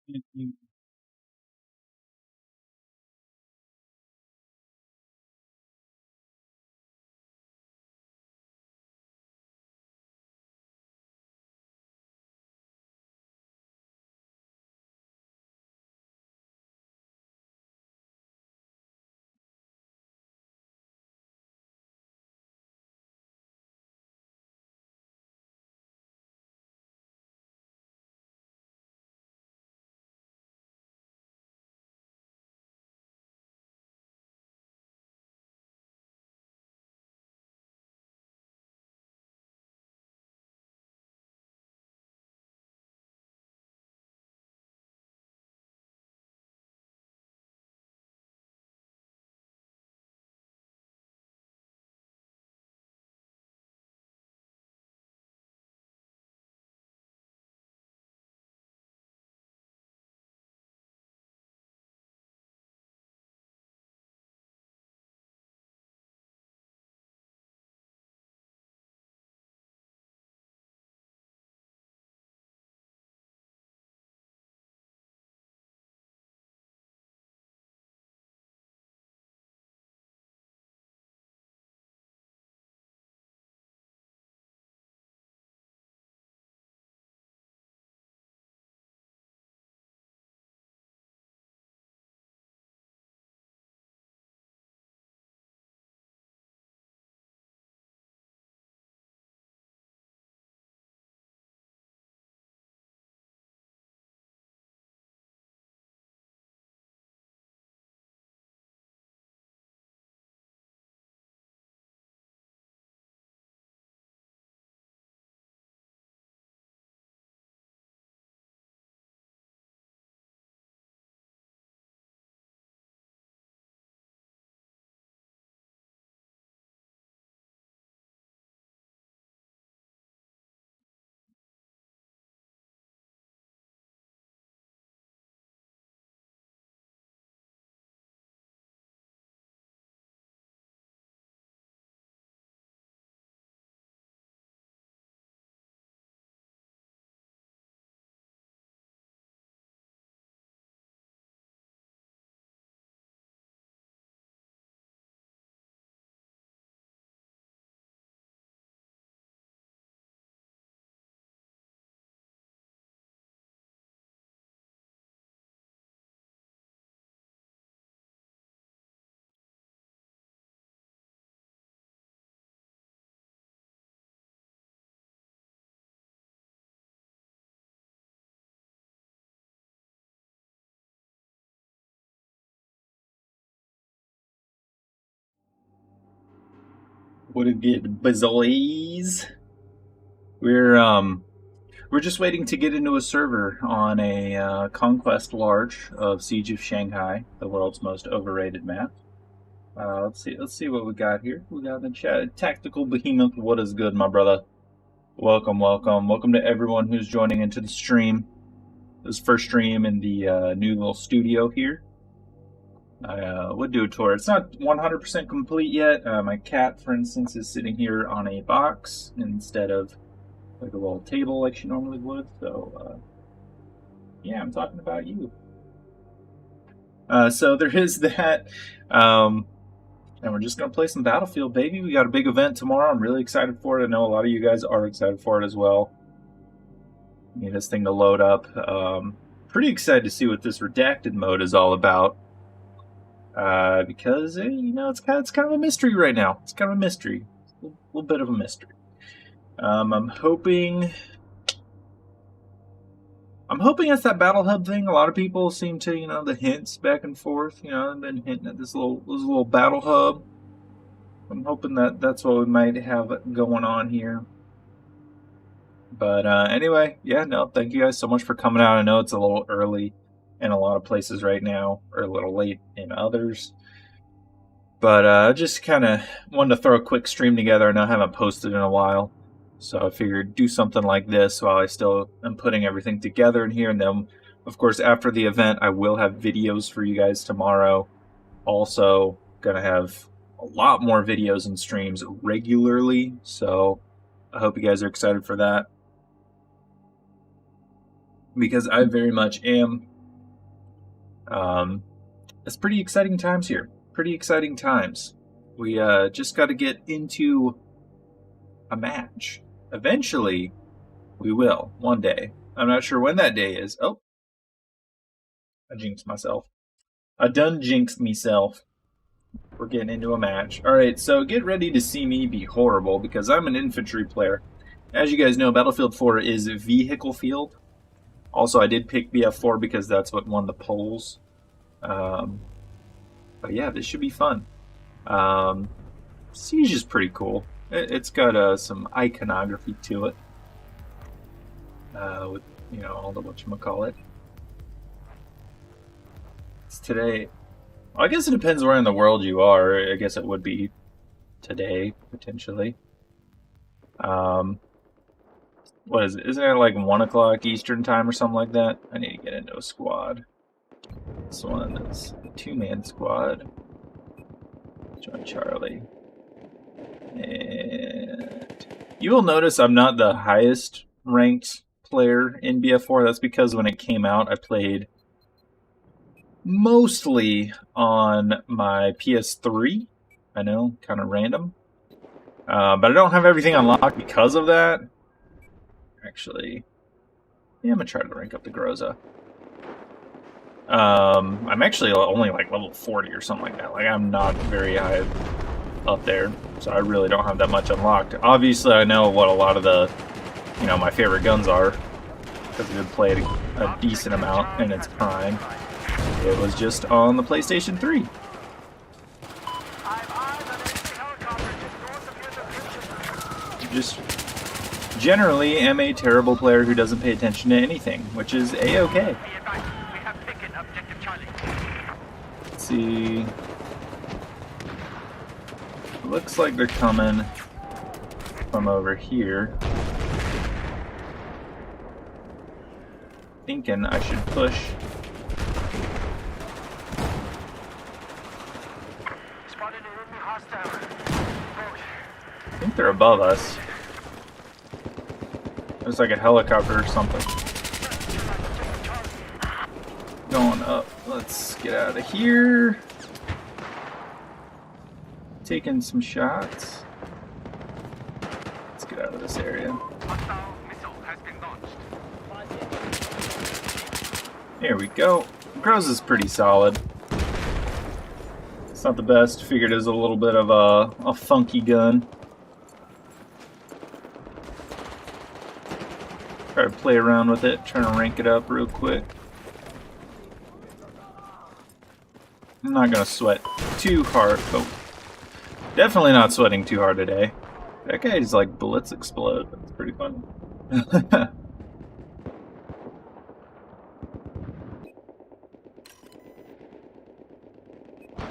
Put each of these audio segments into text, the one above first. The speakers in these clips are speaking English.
Mhm. What it get, Bazoys? We're um we're just waiting to get into a server on a conquest large of Siege of Shanghai, the world's most overrated map. Let's see what we got here. We got in the chat Tactical Behemoth. What is good, my brother? Welcome, welcome, welcome to everyone who's joining into the stream. This first stream in the new little studio here. I would do a tour. It's not 100% complete yet. My cat, for instance, is sitting here on a box instead of like a little table like she normally would. So, yeah, I'm talking about you. So there is that. Um, and we're just going to play some Battlefield, baby. We got a big event tomorrow. I'm really excited for it. I know a lot of you guys are excited for it as well. Need this thing to load up. Pretty excited to see what this redacted mode is all about. Because it's kind of a mystery right now. It's kind of a mystery, a little bit of a mystery. I'm hoping it's that Battle Hub thing. A lot of people seem to, the hints back and forth. I've been hinting at this little Battle Hub. I'm hoping that that's what we might have going on here. But anyway, yeah, no, thank you guys so much for coming out. I know it's a little early in a lot of places right now, or a little late in others. But just kind of wanted to throw a quick stream together. I know I haven't posted in a while, so I figured do something like this while I still am putting everything together in here. And then, of course, after the event, I will have videos for you guys tomorrow. Also, gonna have a lot more videos and streams regularly, so I hope you guys are excited for that. Because I very much am It's pretty exciting times here. Pretty exciting times. We just got to get into a match. Eventually, we will. One day. I'm not sure when that day is. Oh. I jinxed myself. I done jinxed myself. We're getting into a match. Alright, so get ready to see me be horrible, because I'm an infantry player. As you guys know, Battlefield 4 is vehicle field. Also, I did pick BF4 because that's what won the polls. But yeah, this should be fun. Siege is pretty cool. It's got some iconography to it. With, you know, all the whatchamacallit. It's today. Well, I guess it depends where in the world you are. I guess it would be today, potentially. What is it? Isn't it like 1 o'clock Eastern time or something like that? I need to get into a squad. This one is a 2-man squad. Join Charlie. And you will notice I'm not the highest ranked player in BF4. That's because when it came out, I played mostly on my PS3. I know, kind of random. But I don't have everything unlocked because of that. Actually, yeah, I'm gonna try to rank up the Groza. I'm actually only like level 40 or something like that. Like, I'm not very high up there, so I really don't have that much unlocked. Obviously, I know what a lot of the, you know, my favorite guns are, because we've played a decent amount in its prime. It was just on the PlayStation 3. Just generally am a terrible player who doesn't pay attention to anything, which is a-okay. Let's see. Looks like they're coming from over here. Thinking I should push. I think they're above us. There's like a helicopter or something. Going up. Let's get out of here. Taking some shots. Let's get out of this area. Here we go. Groza's pretty solid. It's not the best. Figured it was a little bit of a funky gun. Try to play around with it, trying to rank it up real quick. I'm not gonna sweat too hard, but definitely not sweating too hard today. That guy just like bullets explode. That's pretty fun.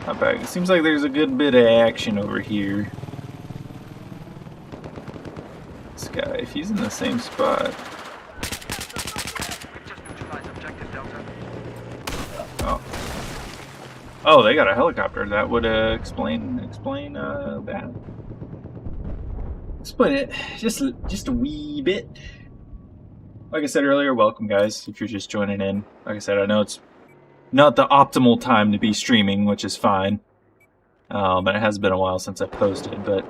Not bad. It seems like there's a good bit of action over here. This guy, if he's in the same spot. Oh, they got a helicopter. That would explain that. Explain it just a wee bit. Like I said earlier, welcome guys. If you're just joining in, like I said, I know it's not the optimal time to be streaming, which is fine. And it has been a while since I posted, but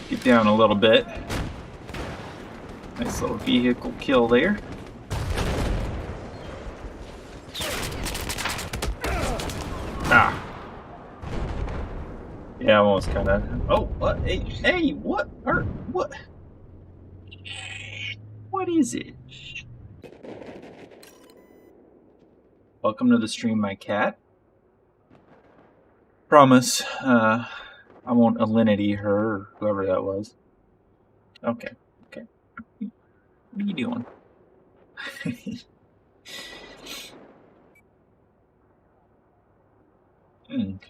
get down a little bit. Nice little vehicle kill there. Ah. Yeah, I'm almost kind of. Oh, what? Hey, what? What? What is it? Welcome to the stream, my cat. Promise, I won't alinity her or whoever that was. Okay. What are you doing?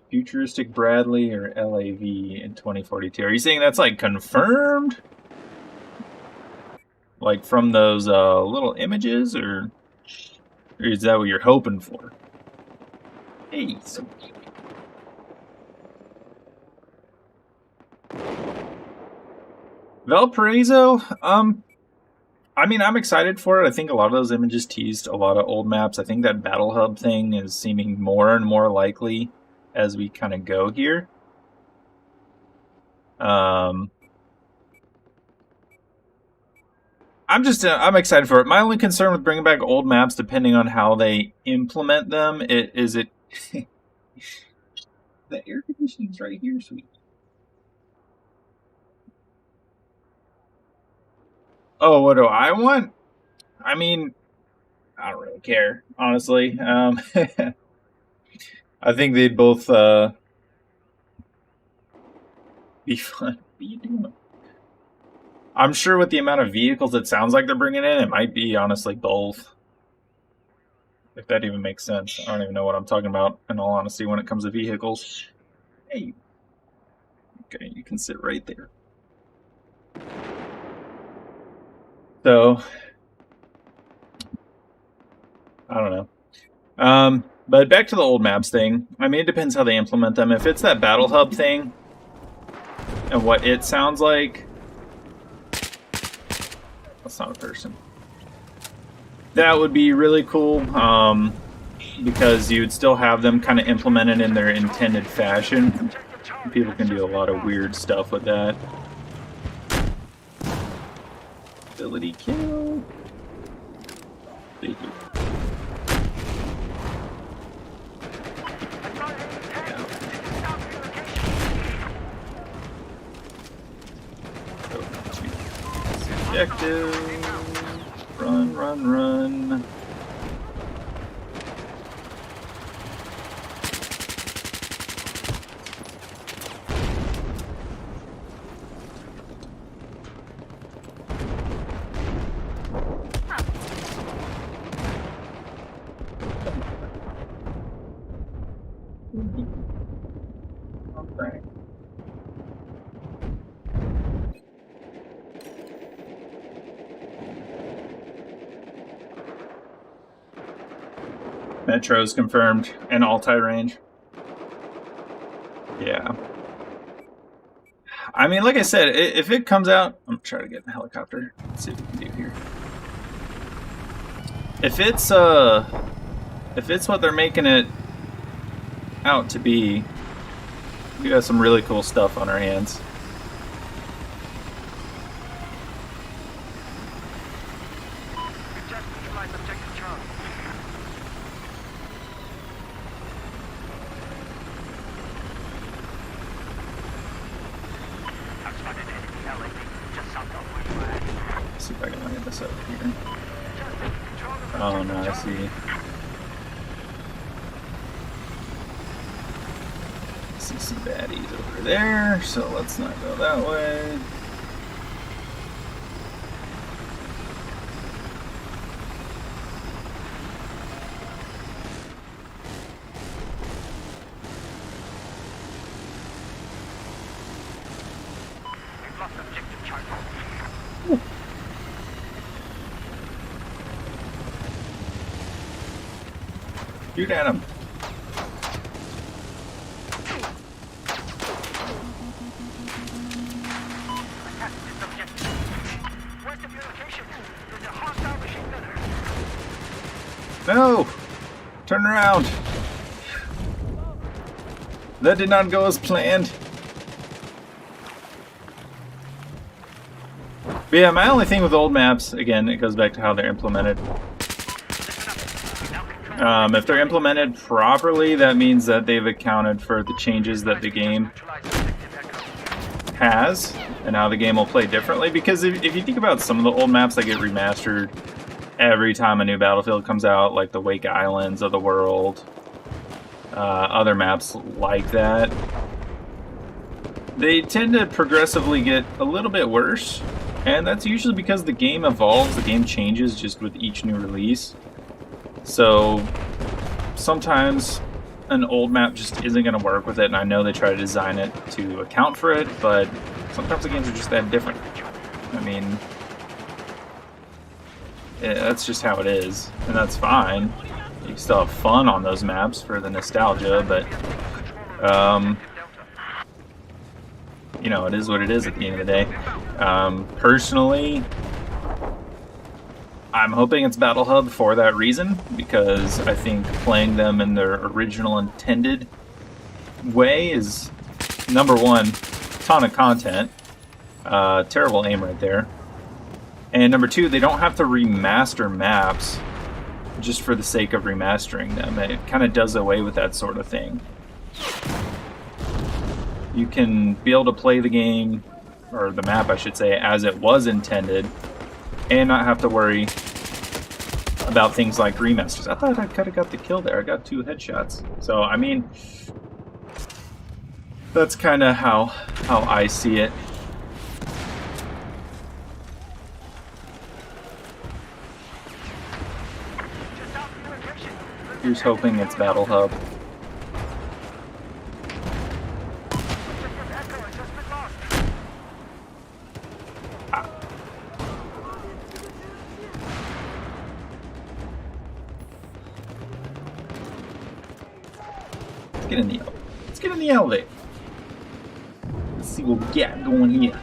Futuristic Bradley or LAV in 2042. Are you saying that's like confirmed? Like from those little images, or is that what you're hoping for? Hey, Valparaiso, I mean, I'm excited for it. I think a lot of those images teased a lot of old maps. I think that Battle Hub thing is seeming more and more likely as we kind of go here. I'm excited for it. My only concern with bringing back old maps, depending on how they implement them, is it. The air conditioning's right here, sweet. Oh, what do I want? I mean, I don't really care, honestly. I think they'd both be fun. What are you doing? I'm sure with the amount of vehicles it sounds like they're bringing in, it might be honestly both. If that even makes sense. I don't even know what I'm talking about, in all honesty, when it comes to vehicles. Hey. Okay, you can sit right there. So, I don't know. But back to the old maps thing. I mean, it depends how they implement them. If it's that Battle Hub thing, and what it sounds like... That's not a person. That would be really cool, because you'd still have them kind of implemented in their intended fashion. People can do a lot of weird stuff with that. Ability kill. Thank you. Objective. Run, run, run. Okay. Metro's confirmed and Altai range. Yeah. I mean, like I said, if it comes out, I'm trying to get in the helicopter. Let's see what we can do here. If it's what they're making it out to be, we got some really cool stuff on our hands. Let's see if I can line this up here. Oh no, I see. I see some baddies over there, so let's not go that way. Shoot at him. No! Turn around! That did not go as planned. But yeah, my only thing with old maps, again, it goes back to how they're implemented. If they're implemented properly, that means that they've accounted for the changes that the game has and how the game will play differently. Because if you think about some of the old maps that get remastered every time a new Battlefield comes out, like the Wake Islands of the world, other maps like that, they tend to progressively get a little bit worse. And that's usually because the game evolves, the game changes just with each new release. So sometimes an old map just isn't going to work with it, and I know they try to design it to account for it, but sometimes the games are just that different. I mean, that's just how it is, and that's fine. You can still have fun on those maps for the nostalgia, but you know, it is what it is at the end of the day. Personally, I'm hoping it's Battle Hub for that reason, because I think playing them in their original intended way is, number one, ton of content. Terrible aim right there. And number two, they don't have to remaster maps just for the sake of remastering them. It kind of does away with that sort of thing. You can be able to play the game, or the map I should say, as it was intended, and not have to worry about things like remasters. I thought I could have got the kill there. I got 2 headshots. So, I mean, that's kind of how I see it. Here's hoping it's Battle Hub. Let's get in the elevator. Let's get in the elevator. Let's see what we got going here.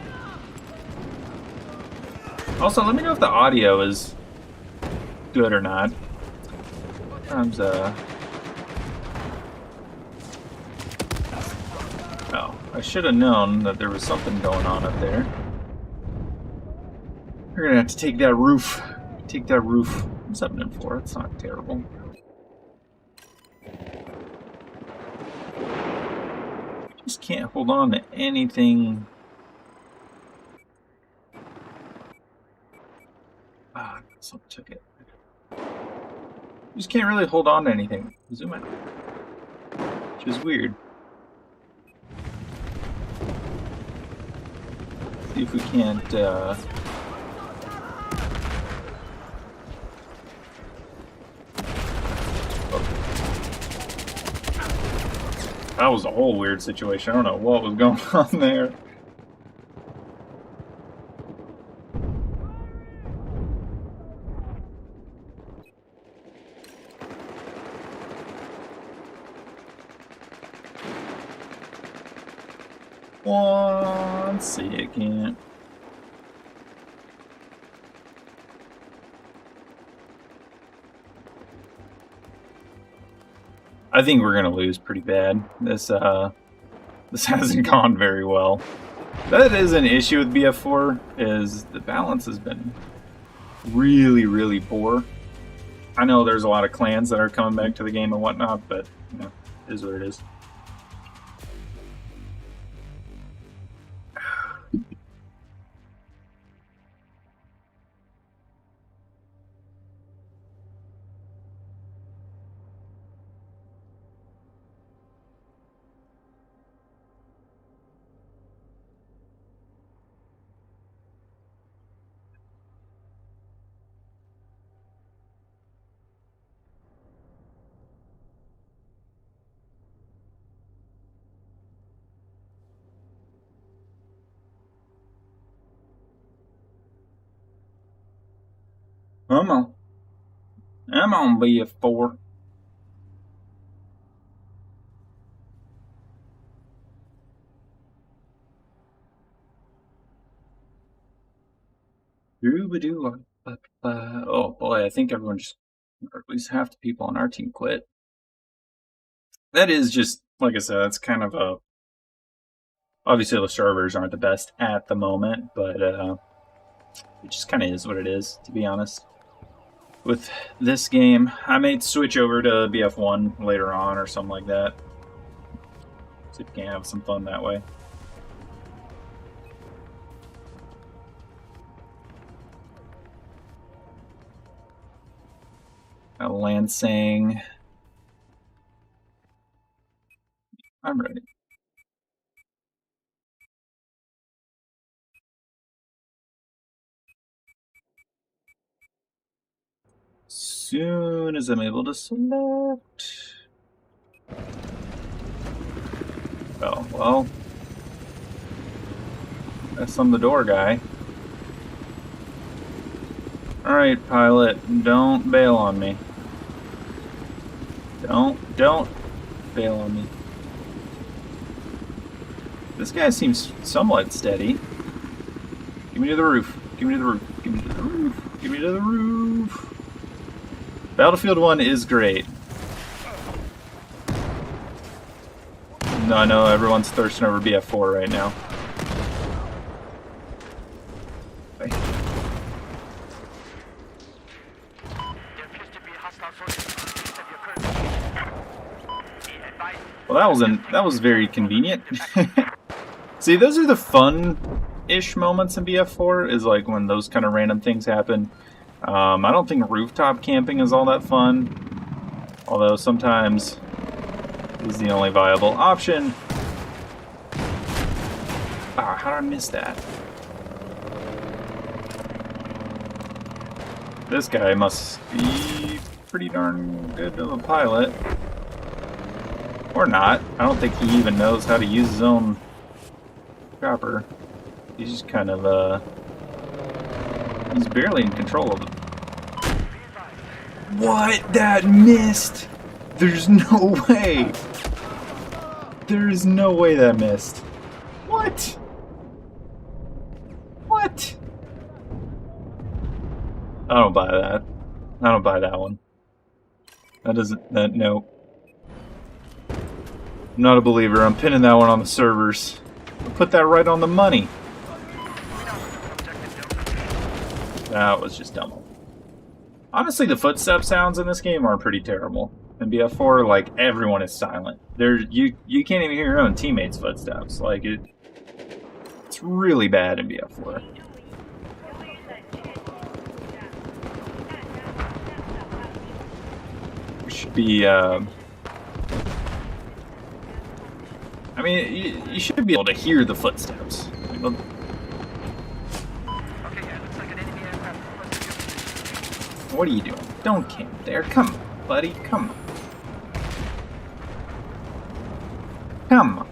Also, let me know if the audio is good or not. Sometimes, oh, I should have known that there was something going on up there. We're gonna have to take that roof. Take that roof. I'm 7 and 4. It's not terrible. Just can't hold on to anything. Ah, someone took it. You just can't really hold on to anything. Zoom out. Which is weird. See if we can't, That was a whole weird situation. I don't know what was going on there. One second. I think we're gonna lose pretty bad. This hasn't gone very well. That is an issue with BF4, is the balance has been really, really poor. I know there's a lot of clans that are coming back to the game and whatnot, but you know, it is what it is. Come on. I'm on BF4. Oh boy, I think everyone just, or at least half the people on our team quit. That is just, like I said, that's kind of a, obviously the servers aren't the best at the moment, but it just kind of is what it is, to be honest. With this game, I may switch over to BF1 later on or something like that. See if we can have some fun that way. Lansing. I'm ready. Soon as I'm able to select. Oh, well. That's on the door guy. Alright, pilot, don't bail on me. Don't bail on me. This guy seems somewhat steady. Give me to the roof. Give me to the roof. Give me to the roof. Give me to the roof. Battlefield 1 is great. No, I know everyone's thirsting over BF4 right now. Okay. Well, that was very convenient. See, those are the fun-ish moments in BF4, is like when those kind of random things happen. I don't think rooftop camping is all that fun, although sometimes is the only viable option. Ah, how did I miss that? This guy must be pretty darn good of a pilot. Or not. I don't think he even knows how to use his own chopper. He's just kind of, he's barely in control of it. What? That missed! There's no way! There's no way that missed. What? What? I don't buy that. I don't buy that one. That doesn't... no. I'm not a believer. I'm pinning that one on the servers. I'll put that right on the money. That was just dumb. Honestly, the footstep sounds in this game are pretty terrible. In BF4, like, everyone is silent. You can't even hear your own teammates' footsteps. Like, it's really bad in BF4. It should be, I mean, you should be able to hear the footsteps. What are you doing? Don't camp there. Come on, buddy. Come on. Come on.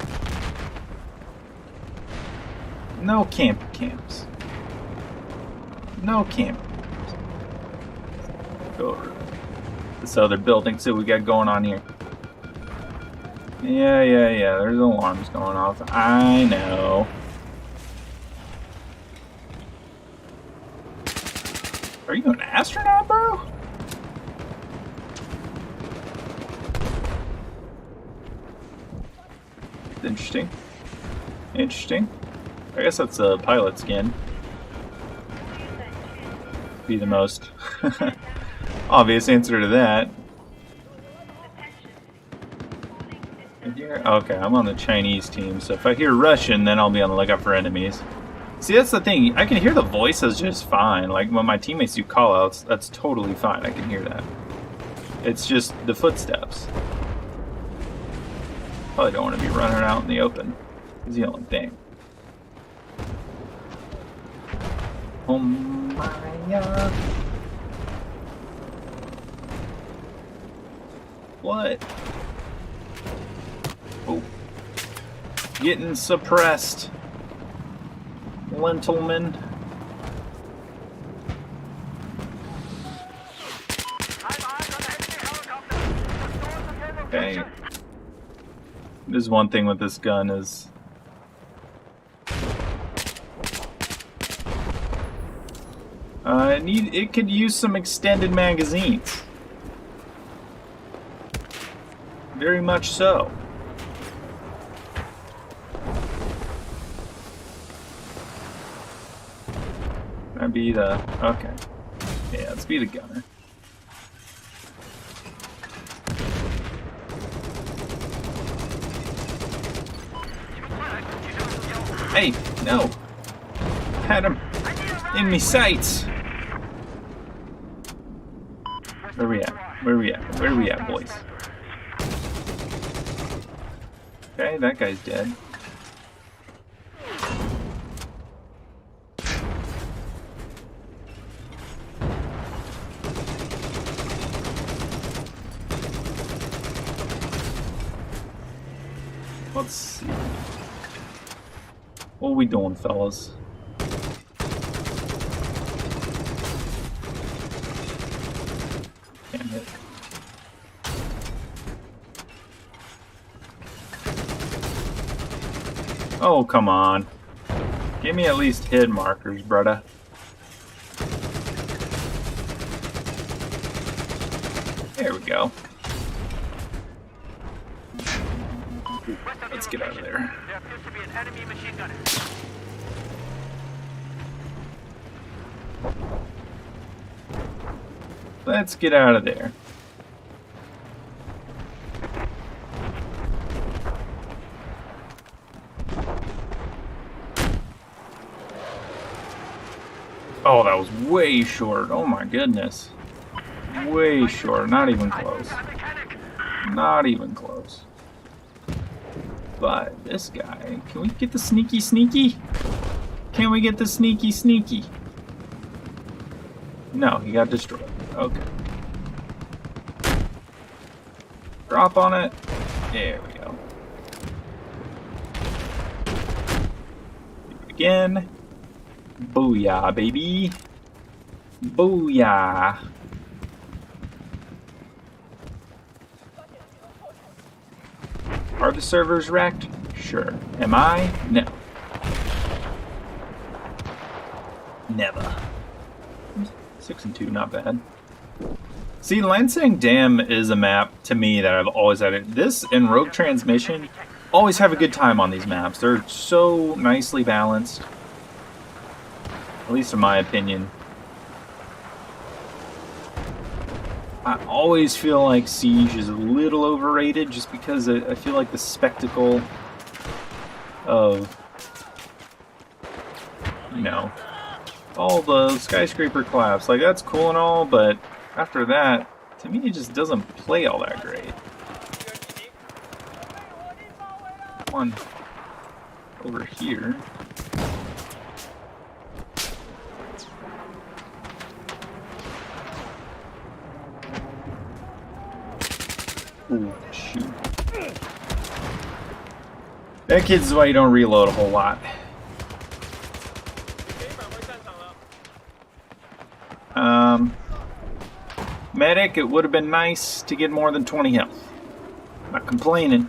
No camps. No camp. Go over this other building, see what we got going on here. Yeah, there's alarms going off. I know. Are you an astronaut, bro? Interesting. Interesting. I guess that's a pilot skin. Be the most obvious answer to that. Okay, I'm on the Chinese team, so if I hear Russian, then I'll be on the lookout for enemies. See, that's the thing. I can hear the voices just fine. Like, when my teammates do callouts, that's totally fine. I can hear that. It's just the footsteps. Probably don't want to be running out in the open. It's the only thing. Oh my God. What? Oh. Getting suppressed. Lentilman. Okay. There's one thing with this gun is it could use some extended magazines. Very much so. I'd be the... okay. Yeah, let's be the gunner. Hey, no! Had him in me sights! Where we at? Where we at? Where we at, boys? Okay, that guy's dead. Let's see. What are we doing, fellas? Can't hit. Oh, come on. Give Give me at least hit markers, brother. There we go. Let's get out of there. There appears to be an enemy machine gunner. Let's get out of there. Oh, that was way short. Oh my goodness. Way short. Not even close. Not even close. But this guy, can we get the sneaky sneaky? Can we get the sneaky sneaky? No, he got destroyed. Okay. Drop on it. There we go. Do it again. Booyah, baby. Booyah. Are the servers wrecked? Sure. Am I? No. Never. 6 and 2, not bad. See, Lansing Dam is a map, to me, that I've always had it. This and Rogue Transmission always have a good time on these maps. They're so nicely balanced. At least in my opinion. I always feel like Siege is a little overrated just because I feel like the spectacle of, you know, all the skyscraper collapse, like that's cool and all, but after that, to me it just doesn't play all that great. One over here. Ooh, shoot. That kid's why you don't reload a whole lot. Medic, it would have been nice to get more than 20 health. Not complaining.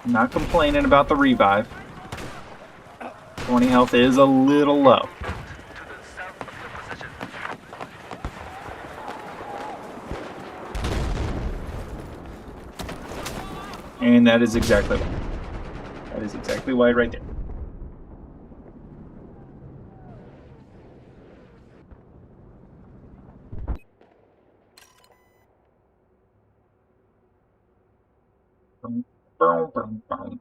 Not complaining about the revive. 20 health is a little low. And that is exactly why. That is exactly why right there. Boom, boom, boom.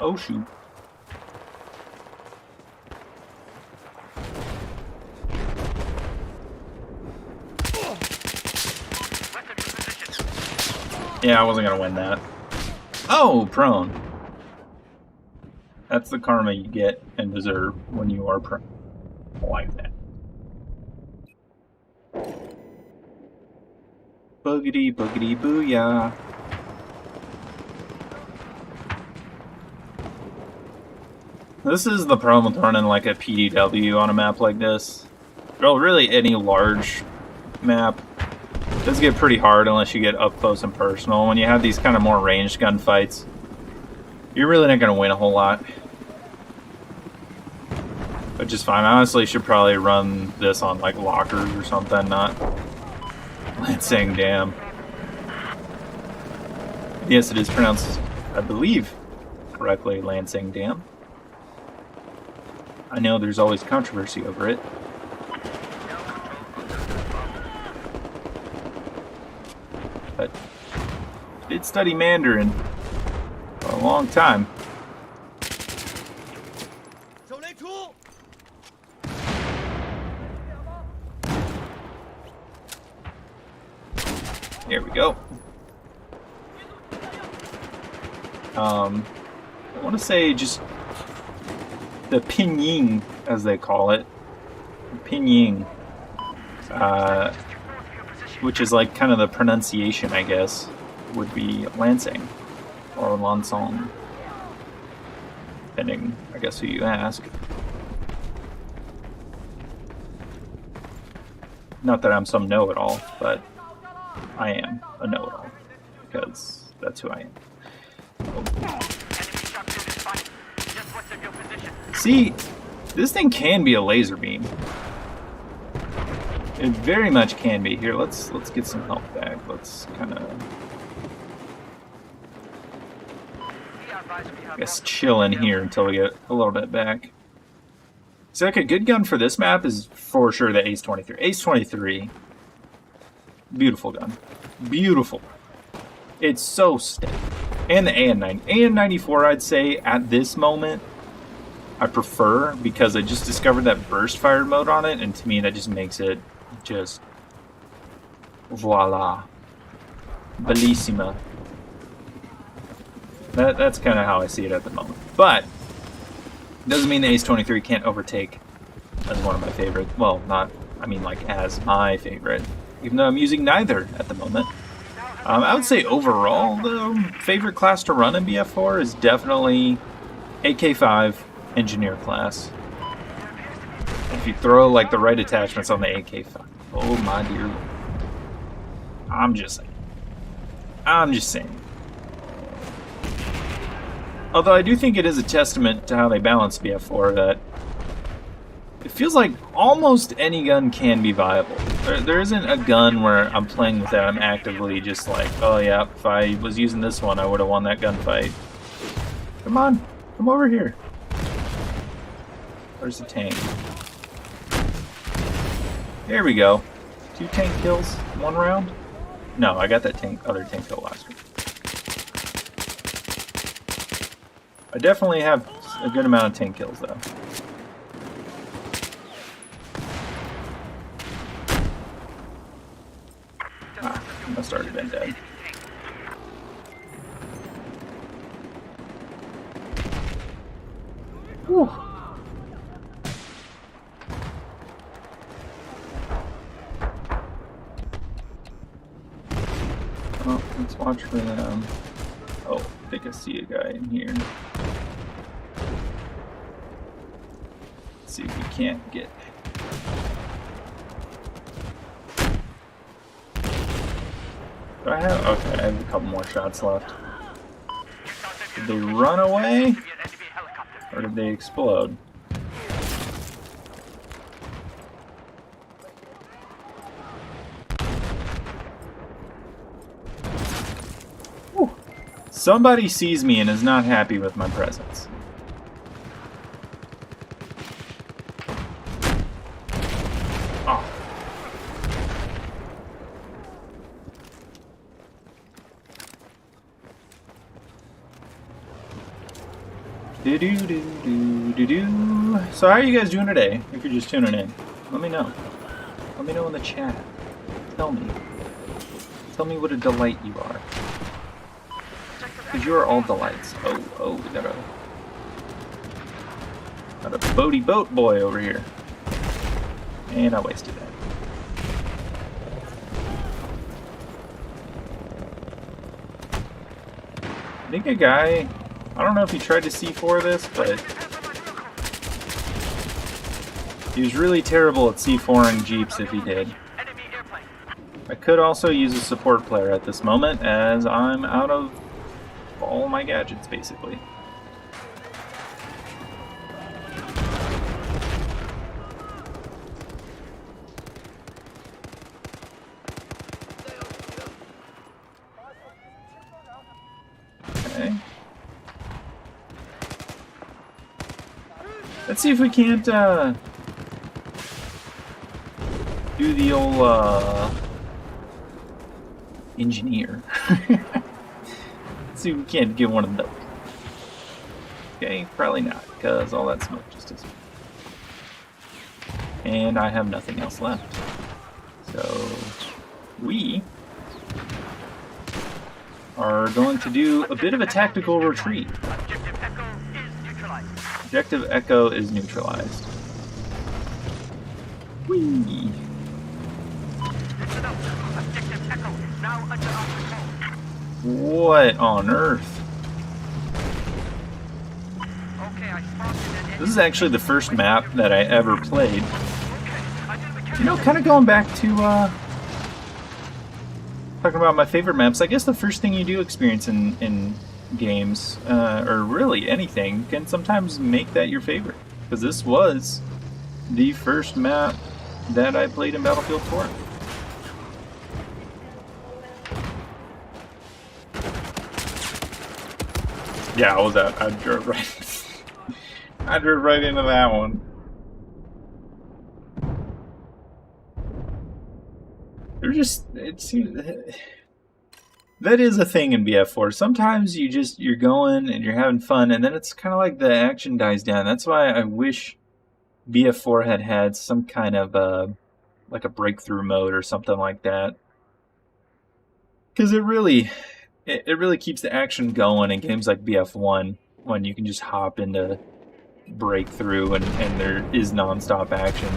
Oh shoot. Yeah, I wasn't gonna win that. Oh, prone. That's the karma you get and deserve when you are prone. I like that. Boogity, boogity, booyah. This is the problem with running like a PDW on a map like this. Well, really any large map. It does get pretty hard unless you get up close and personal. When you have these kind of more ranged gunfights, you're really not going to win a whole lot. But just fine. I honestly should probably run this on like lockers or something, not Lansing Dam. Yes, it is pronounced, I believe, correctly, Lansing Dam. I know there's always controversy over it. But I did study Mandarin for a long time. Here we go. I want to say just the pinyin, as they call it. Pinyin. Which is like kind of the pronunciation, I guess, would be Lansing or Lansong, depending, I guess, who you ask. Not that I'm some know-it-all, but I am a know-it-all. because that's who I am. Enemy sharpshooter spotted. Just west of your position. See, this thing can be a laser beam. It very much can be. Here, let's get some health back. Let's kind of, Be advised we have I guess, chill in here until we get a little bit back. So, like, a good gun for this map is for sure the Ace 23. Ace 23, beautiful gun. Beautiful. It's so steady. And the AN-9. AN-94, I'd say, at this moment, I prefer, because I just discovered that burst fire mode on it, and to me that just makes it just voila. Bellissima. That's kind of how I see it at the moment. But doesn't mean the Ace 23 can't overtake as one of my favorite. Well, not, I mean, like, as my favorite. Even though I'm using neither at the moment. I would say overall, the favorite class to run in BF4 is definitely AK-5 Engineer class. If you throw, like, the right attachments on the AK-5. Oh, my dear Lord. I'm just saying. I'm just saying. Although I do think it is a testament to how they balance BF4 that it feels like almost any gun can be viable. There isn't a gun where I'm playing with that I'm actively just like, oh yeah, if I was using this one I would have won that gunfight. Come on, come over here. Where's the tank? There we go. 2 tank kills, 1 round? No, I got that other tank kill last round. I definitely have a good amount of tank kills, though. Ah, I must already been dead. Whew. Oh, let's watch for them. Oh, I think I see a guy in here. Let's see if we can't get. Do I have? Okay, I have a couple more shots left. Did they run away? Or did they explode? Whew. Somebody sees me and is not happy with my presence. Oh. Do-do-do-do-do-do. So how are you guys doing today? If you're just tuning in, let me know. Let me know in the chat. Tell me. Tell me what a delight you are. Because you are all delights. Oh, we got a boaty boat boy over here. And I wasted that. I think a guy, I don't know if he tried to C4 this, but he was really terrible at C4ing Jeeps if he did. I could also use a support player at this moment, as I'm out of all my gadgets, basically. Okay. Let's see if we can't, do the old, engineer. Let's see if we can't get one of those. Okay, probably not, because all that smoke just disappeared. And I have nothing else left. So, we are going to do a bit of a tactical retreat. Objective Echo is neutralized. Whee! What on earth? This is actually the first map that I ever played. You know, kind of going back to Talking about my favorite maps, I guess the first thing you do experience in games, or really anything, can sometimes make that your favorite. Because this was the first map that I played in Battlefield 4. Yeah, I was out. I drove right. I drove right into that one. They're just, it seems, that is a thing in BF4. Sometimes you're going and you're having fun, and then it's kind of like the action dies down. That's why I wish BF4 had some kind of like a breakthrough mode or something like that, because it really keeps the action going in games like BF1 when you can just hop into breakthrough and there is non-stop action.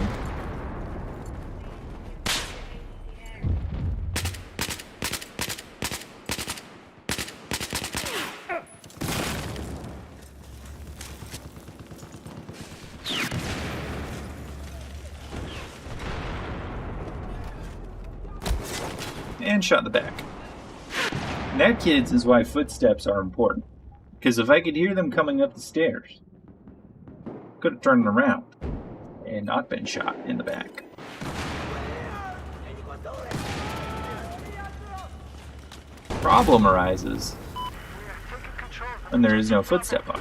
And shot in the back. And that, kids, is why footsteps are important. Because if I could hear them coming up the stairs, I could have turned around and not been shot in the back. Problem arises when there is no footstep on.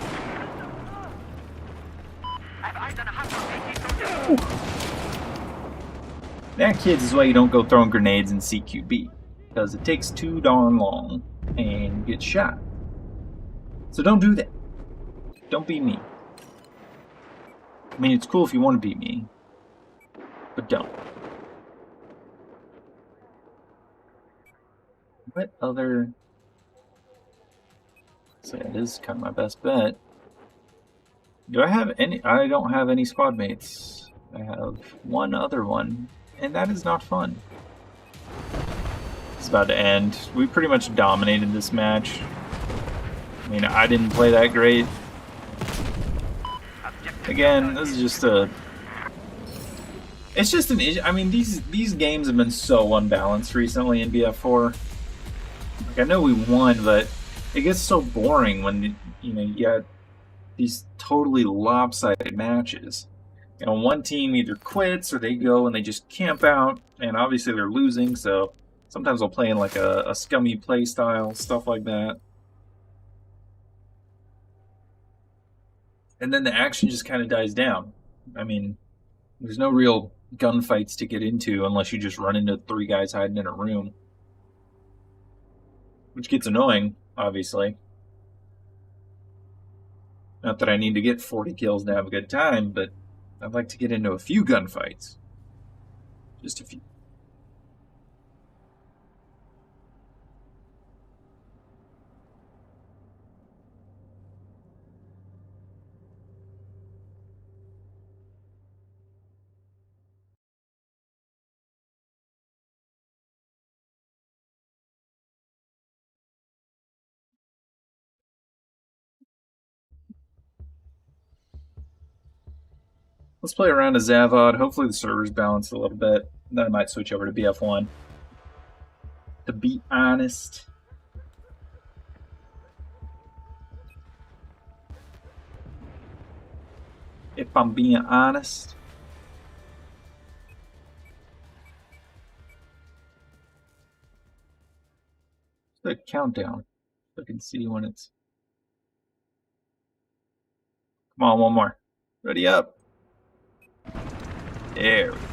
That, kids, is why you don't go throwing grenades in CQB. Because it takes too darn long and you get shot. So don't do that. Don't be me. I mean, it's cool if you want to be me, but don't. What other... So it is kind of my best bet. Do I have any... I don't have any squad mates. I have one other one, and that is not fun. It's about to end. We pretty much dominated this match. I mean, I didn't play that great. Again, this is just a... It's just an issue. I mean, these games have been so unbalanced recently in BF4. Like, I know we won, but it gets so boring when you get these totally lopsided matches. You know, one team either quits or they go and they just camp out, and obviously they're losing, so sometimes they'll play in like a scummy play style, stuff like that. And then the action just kind of dies down. I mean, there's no real gunfights to get into unless you just run into 3 guys hiding in a room. Which gets annoying, obviously. Not that I need to get 40 kills to have a good time, but I'd like to get into a few gunfights. Just a few. Let's play around a Zavod. Hopefully the server's balanced a little bit. Then I might switch over to BF1. To be honest. If I'm being honest. The countdown. So I can see when it's... Come on, one more. Ready up. There we go.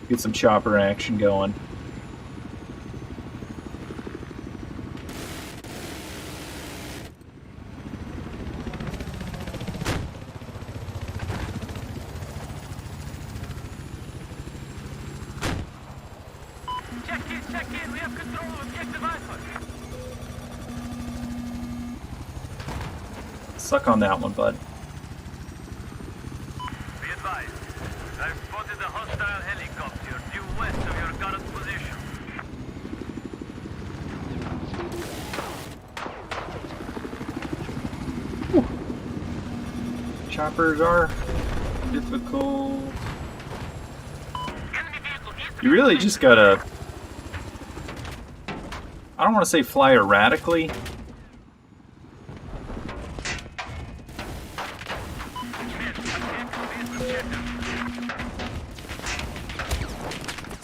Get some chopper action going. Check in. We have control of objective Alpha. Suck on that one, bud. Be advised. I've spotted a hostile helicopter due west of your current position. choppers are difficult. You really just gotta... I don't want to say fly erratically.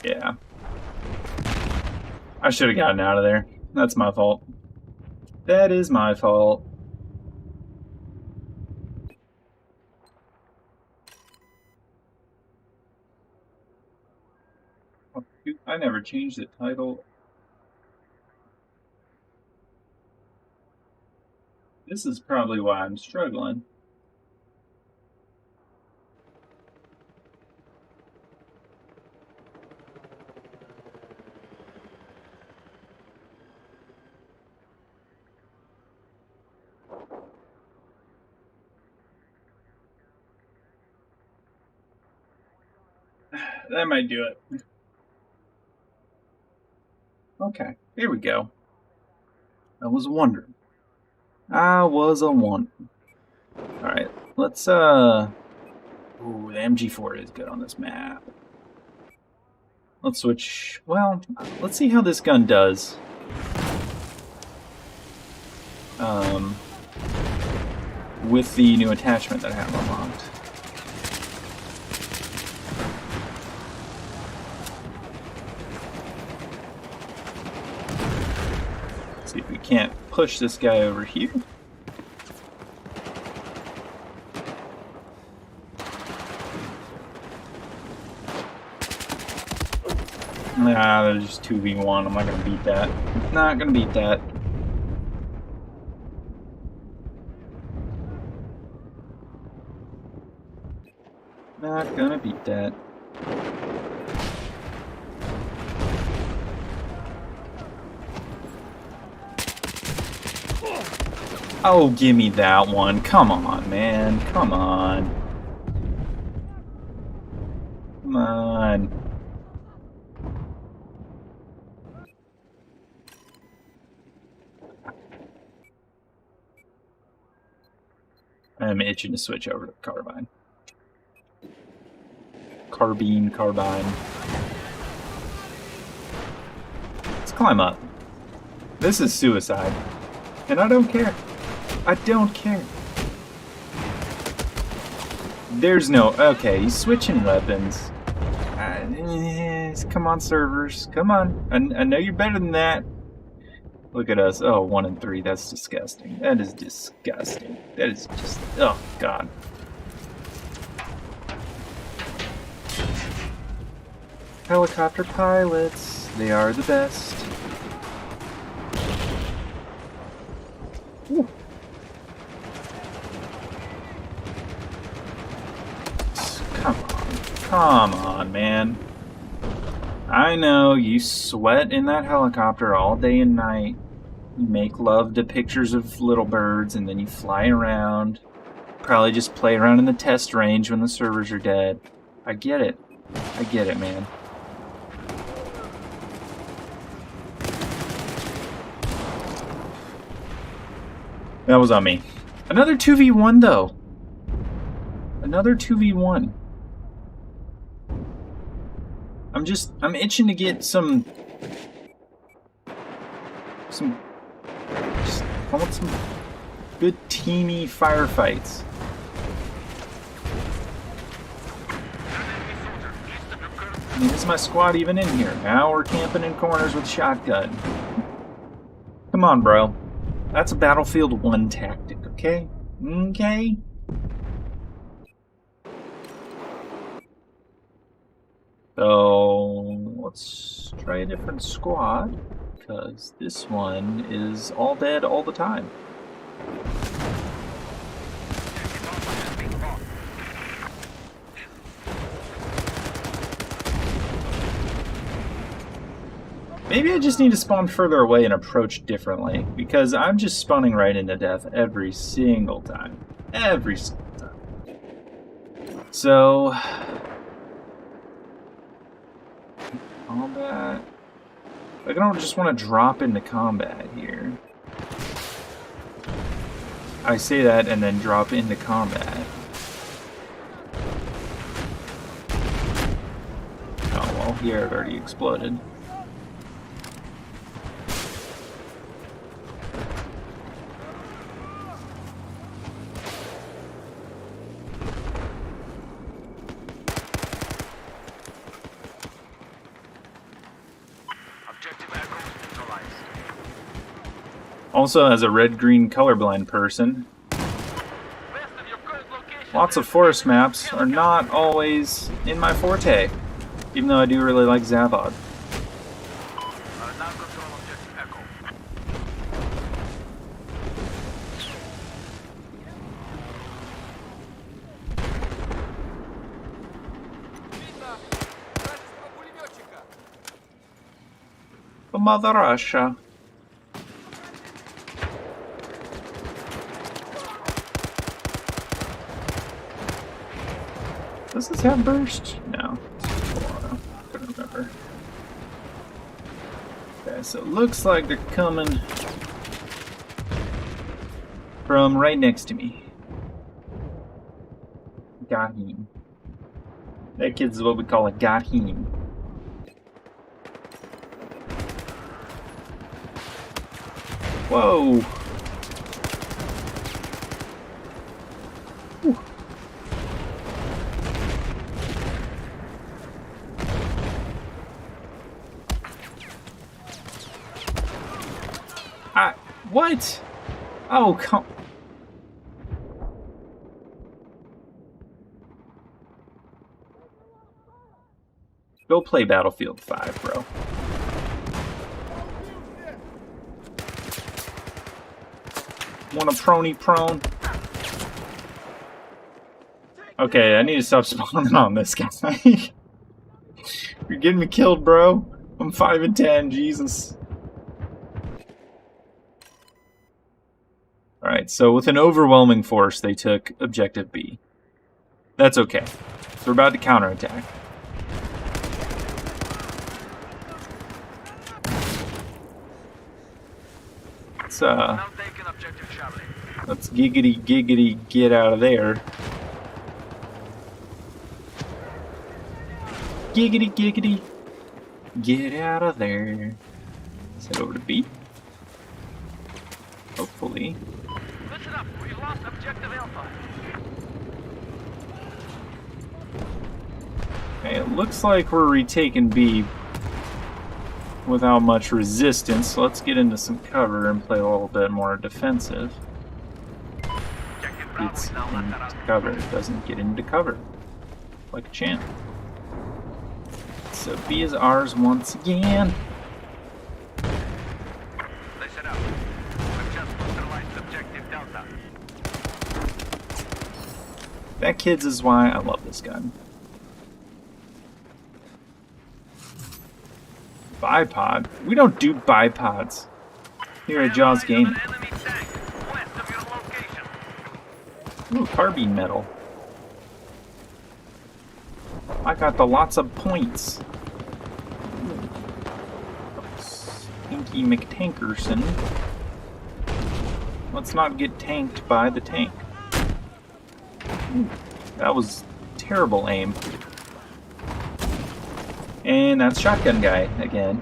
Yeah. I should have gotten out of there. That's my fault. That is my fault. I never changed the title. This is probably why I'm struggling. That might do it. Okay, here we go. I was wondering. Alright, let's, Ooh, the MG4 is good on this map. Let's switch... Well, let's see how this gun does. With the new attachment that I have unlocked. See if we can't push this guy over here. Nah, there's just 2v1. I'm not gonna beat that. Not gonna beat that. Not gonna beat that. Oh, give me that one. Come on, man. Come on. Come on. I'm itching to switch over to carbine. Carbine. Let's climb up. This is suicide. And I don't care. I don't care. There's no... Okay, he's switching weapons. Come on, servers. Come on. I know you're better than that. Look at us. Oh, 1 and 3. That's disgusting. That is disgusting. That is just... Oh, God. Helicopter pilots. They are the best. Ooh. Come on, man. I know you sweat in that helicopter all day and night. You make love to pictures of little birds and then you fly around. Probably just play around in the test range when the servers are dead. I get it. I get it, man. That was on me. Another 2v1 though. Another 2v1. I'm itching to get some I want some good teamy firefights. I mean, is my squad even in here? Now we're camping in corners with shotgun. Come on, bro. That's a Battlefield 1 tactic, okay? Okay? So, let's try a different squad, because this one is all dead all the time. Maybe I just need to spawn further away and approach differently, because I'm just spawning right into death every single time. Every single time. So... combat... Like, I don't just want to drop into combat here. I say that and then drop into combat. Oh, here it already exploded. Objective Echo neutralized. Also, as a red-green colorblind person, West of your current location. lots of forest maps are not always in my forte, even though I do really like Zavod. Now control objective Echo. Mother Russia. Does this have burst? No. I couldn't remember. Okay, so it looks like they're coming from right next to me. Got him. That kid's what we call a got him. Whoa! Whew. What? Oh, come. Go play Battlefield 5, bro. Want a prony prone? Okay, I need to stop spawning on this guy. You're getting me killed, bro. I'm 5 and 10, Jesus. Alright, so with an overwhelming force, they took Objective B. That's okay. So we're about to counterattack. Now taking objective Charlie. Let's giggity get out of there. Giggity get out of there. Let's head over to B. Hopefully. Listen up, we've lost objective Alpha. Okay, it looks like we're retaking B without much resistance, so let's get into some cover and play a little bit more defensive. Objective Bravo It's is now under into us. cover, it doesn't get into cover. Like a champ. So B is ours once again. Listen up. We've just neutralized objective Delta. That kid's is why I love this gun. Bipod? We don't do bipods here at Jaws Gaming. An enemy tank west of your location. Ooh, carbine metal. I got the lots of points. Stinky McTankerson. Let's not get tanked by the tank. Ooh, that was terrible aim. And that's Shotgun Guy again.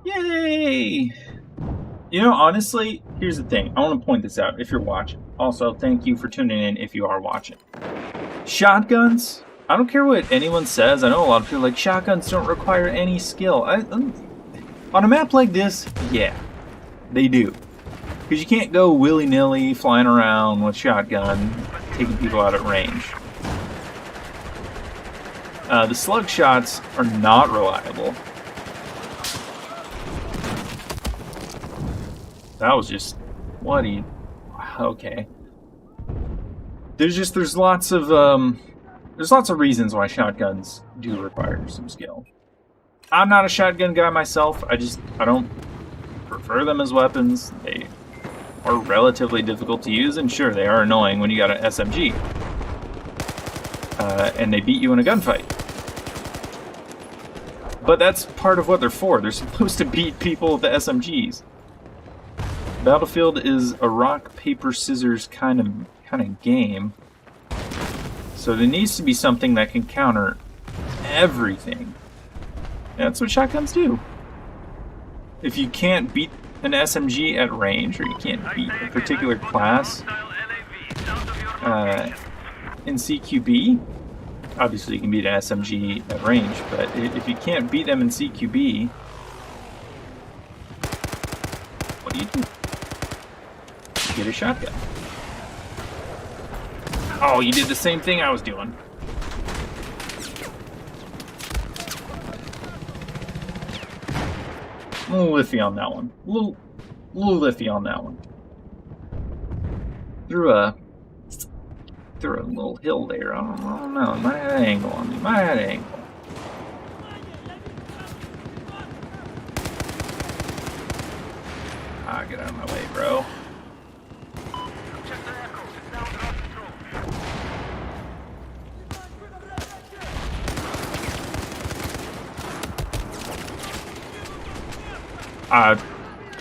Yay! You know, honestly, here's the thing. I want to point this out if you're watching. Also, thank you for tuning in if you are watching. Shotguns, I don't care what anyone says. I know a lot of people are like, shotguns don't require any skill. On a map like this, yeah, they do. Because you can't go willy-nilly flying around with shotgun, taking people out at range. The slug shots are not reliable. That was just... what do you... okay. There's lots of reasons why shotguns do require some skill. I'm not a shotgun guy myself. I don't prefer them as weapons. They are relatively difficult to use, and sure, they are annoying when you got an SMG. And they beat you in a gunfight. But that's part of what they're for. They're supposed to beat people with the SMGs. Battlefield is a rock, paper, scissors kind of game. So there needs to be something that can counter everything. That's what shotguns do. If you can't beat an SMG at range, or you can't beat a particular class in CQB, obviously you can beat an SMG at range, but if you can't beat them in CQB, what do? You get a shotgun. Oh, you did the same thing I was doing. A little iffy on that one. A little iffy on that one. Through a little hill there. I don't know. Might have an angle on me. Might have an angle. Ah, get out of my way, bro. I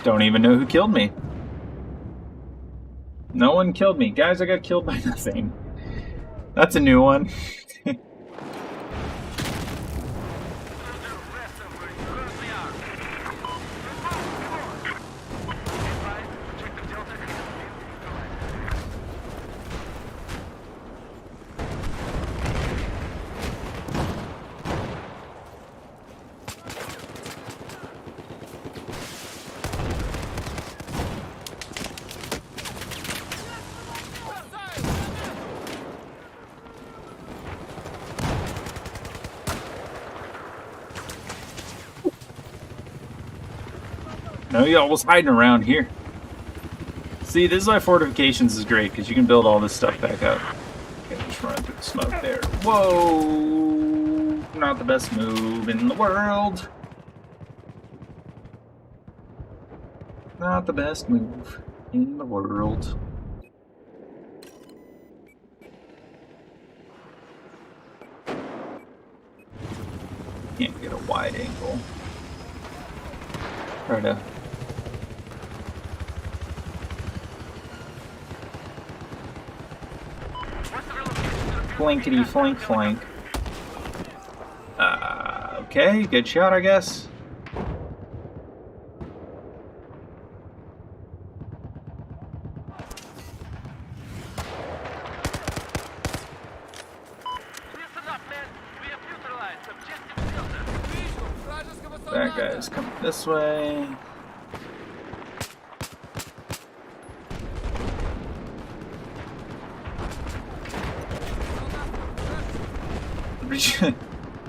don't even know who killed me. No one killed me. Guys, I got killed by nothing. That's a new one. No, y'all was hiding around here. See, this is why fortifications is great, because you can build all this stuff back up. Okay, just run through the smoke there. Whoa! Not the best move in the world. Not the best move in the world. Can't get a wide angle. Try to... Flankety flank flank. Okay, good shot, I guess. That guy's coming this way.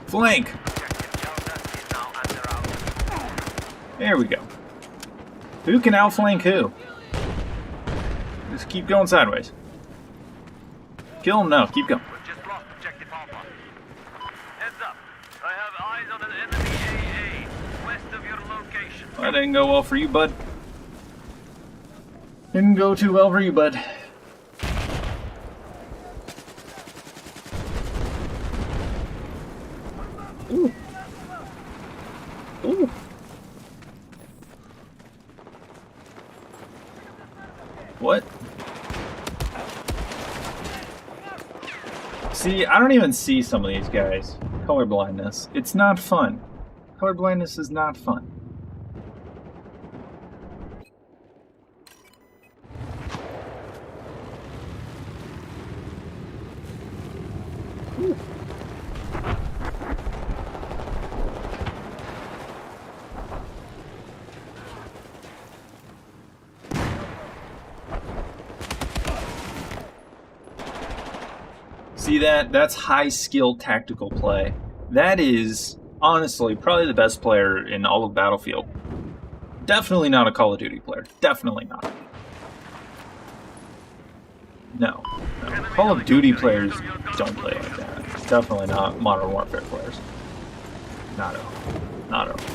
Flank! There we go. Who can outflank who? Just keep going sideways. Kill him? No, keep going. Just lost objective Alpha. Heads up. I have eyes on an enemy AA west of your location. That didn't go well for you, bud. Didn't go too well for you, bud. Ooh. Ooh. What? See, I don't even see some of these guys. Color blindness. It's not fun. Color blindness is not fun. Ooh. See that? That's high skill tactical play. That is, honestly, probably the best player in all of Battlefield. Definitely not a Call of Duty player. Definitely not. No. Call of Duty players don't play like that. Definitely not Modern Warfare players. Not at all. Not at all.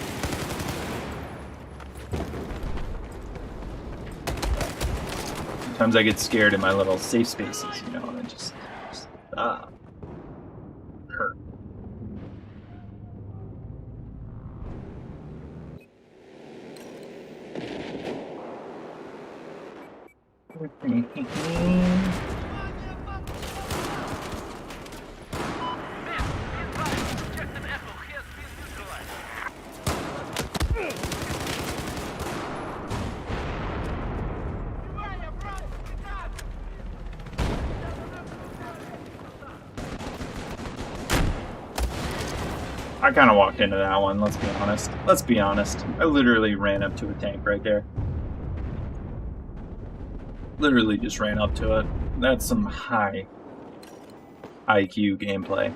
Sometimes I get scared in my little safe spaces, you know, and it just hurt. I kind of walked into that one, let's be honest. Let's be honest. I literally ran up to a tank right there. Literally just ran up to it. That's some high IQ gameplay.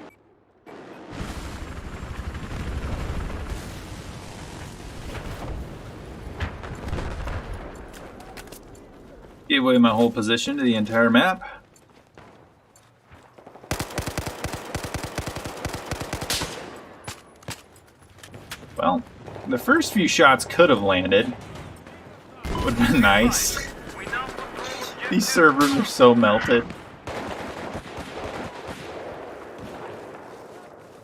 Gave away my whole position to the entire map. Well, the first few shots could have landed. Would have been nice. These servers are so melted.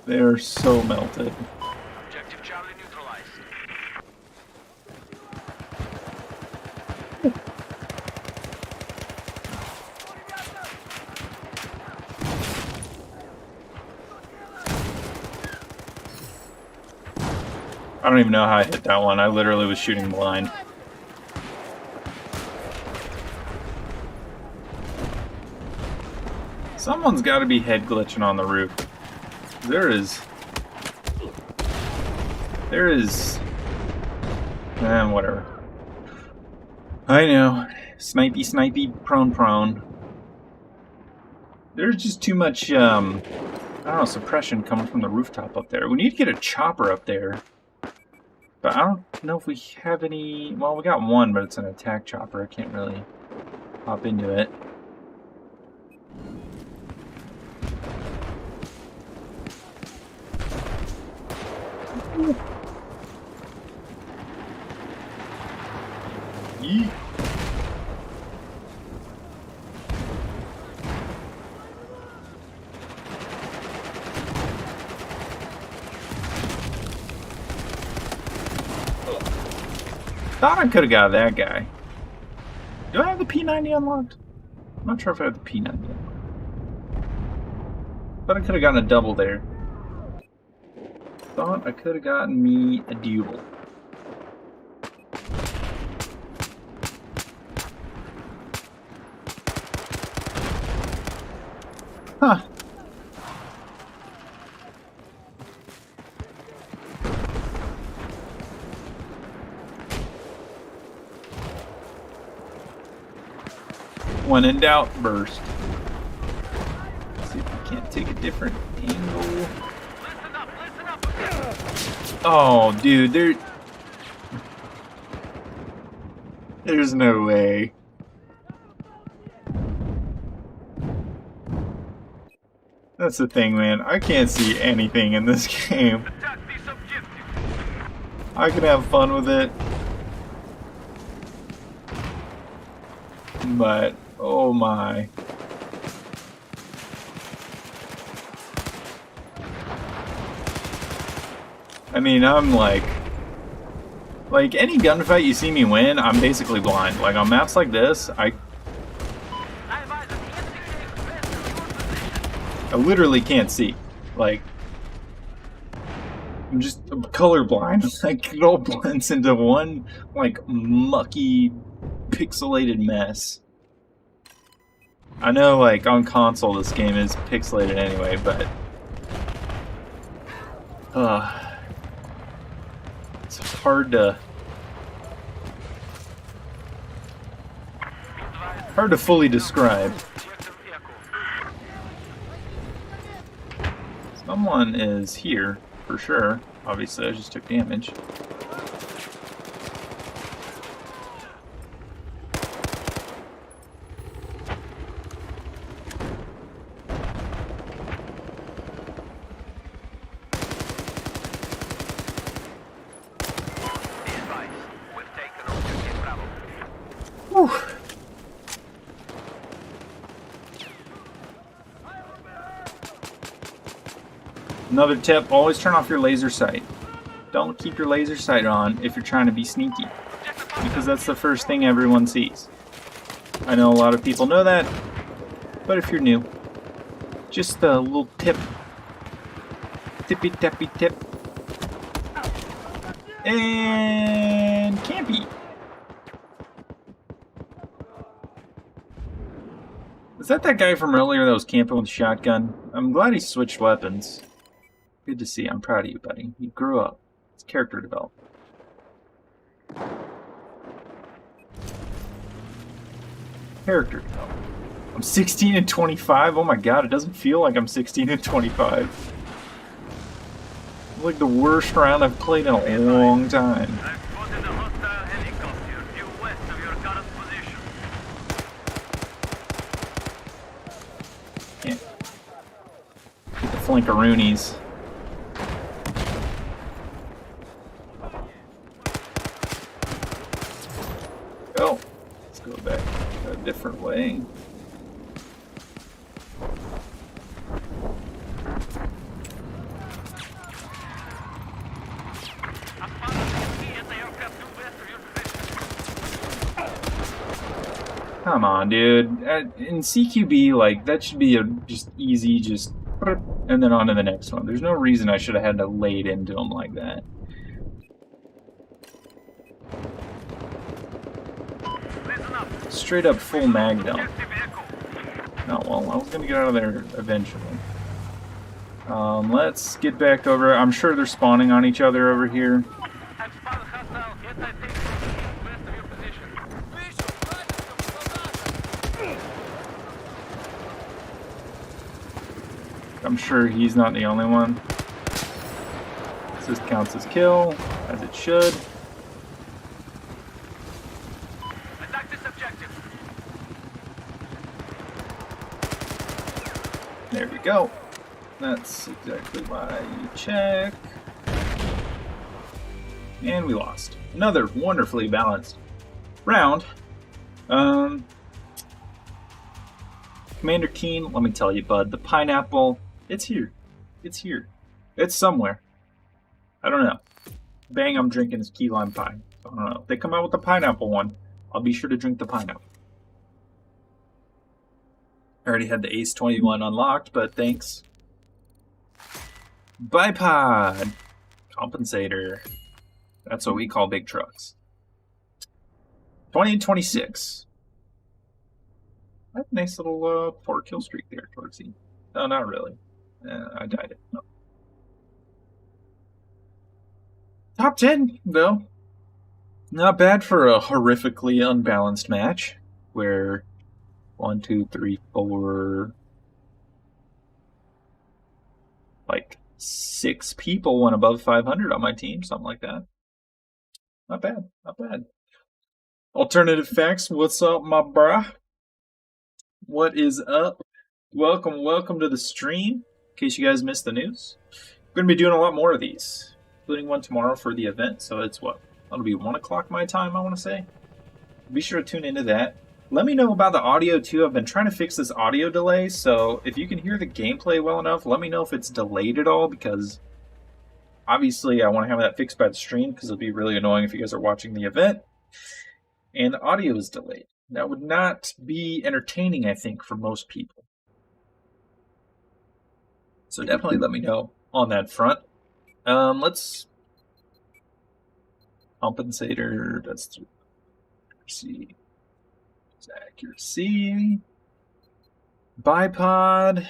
They are so melted. Objective Charlie neutralized. I don't even know how I hit that one. I literally was shooting blind. Someone's got to be head glitching on the roof. There is, whatever. I know, snipey, prone. There's just too much, I don't know, suppression coming from the rooftop up there. We need to get a chopper up there. But I don't know if we have any, well, we got one, but it's an attack chopper. I can't really hop into it. Yeet. Thought I could have got that guy. Do I have the P90 unlocked? I'm not sure if I have the P90 unlocked. Thought I could have gotten a double there. Thought I could have gotten me a duel. Huh. When in doubt, burst. Let's see if we can't take a different angle. Listen up. Oh, dude, there's no way. That's the thing, man. I can't see anything in this game. Attack this objective. I can have fun with it, but oh my. I mean, I'm like any gunfight you see me win, I'm basically blind. Like on maps like this, I literally can't see. Like, I'm just colorblind. Like, it all blends into one, like, mucky, pixelated mess. I know, like, on console this game is pixelated anyway, but it's hard to fully describe. Someone is here, for sure. Obviously, I just took damage. Whew. Another tip, always turn off your laser sight. Don't keep your laser sight on if you're trying to be sneaky, because that's the first thing everyone sees. I know a lot of people know that, but if you're new, just a little tip. Tippy tappy tip. And campy. Is that guy from earlier that was camping with a shotgun? I'm glad he switched weapons. Good to see. I'm proud of you, buddy. You grew up. It's character development. Character development. I'm 16 and 25. Oh my god, it doesn't feel like I'm 16 and 25. It's like the worst round I've played in a long time. I've spotted a hostile helicopter due west of your current position. Yeah. The flankaroonies. Go. Let's go back a different way. Come on, dude. In CQB, like, that should be a just easy, just, and then on to the next one. There's no reason I should have had to lay it into him like that. Straight up full mag dump. Oh, well, I was gonna get out of there eventually. Let's get back over. I'm sure they're spawning on each other over here. I'm sure he's not the only one. This counts as kill, as it should. Attack this objective. There we go. That's exactly why you check. And we lost. Another wonderfully balanced round. Commander Keen, let me tell you, bud, the pineapple, it's here. It's here. It's somewhere. I don't know. Bang, I'm drinking is key lime pie. I don't know. If they come out with the pineapple one, I'll be sure to drink the pineapple. I already had the Ace 21 unlocked, but thanks. Bipod! Compensator. That's what we call big trucks. 20 and 26. I have a nice little 4 kill streak there towards the... No, not really. I died it. No. Top 10, though. Not bad for a horrifically unbalanced match. Where 1, 2, 3, 4... like 6 people went above 500 on my team. Something like that. Not bad. Not bad. Alternative Facts, what's up, my brah? What is up? Welcome to the stream. In case you guys missed the news, we're going to be doing a lot more of these, including one tomorrow for the event. So it's what? That'll be 1 o'clock my time, I want to say. Be sure to tune into that. Let me know about the audio too. I've been trying to fix this audio delay, so if you can hear the gameplay well enough, let me know if it's delayed at all, because obviously I want to have that fixed by the stream, because it'll be really annoying if you guys are watching the event and the audio is delayed. That would not be entertaining, I think, for most people. So definitely let me know on that front. Let's... Compensator, that's accuracy. Accuracy. Bipod.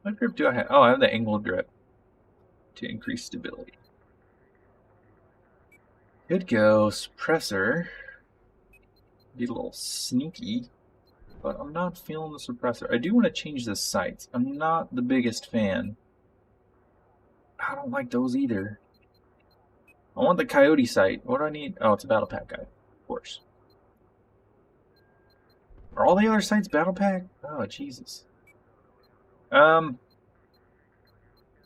What grip do I have? Oh, I have the angle grip to increase stability. Good go. Suppressor. Be a little sneaky, but I'm not feeling the suppressor. I do want to change the sights. I'm not the biggest fan. I don't like those either. I want the Coyote sight. What do I need? Oh, it's a battle pack guide, of course. Are all the other sights battle pack? Oh, Jesus.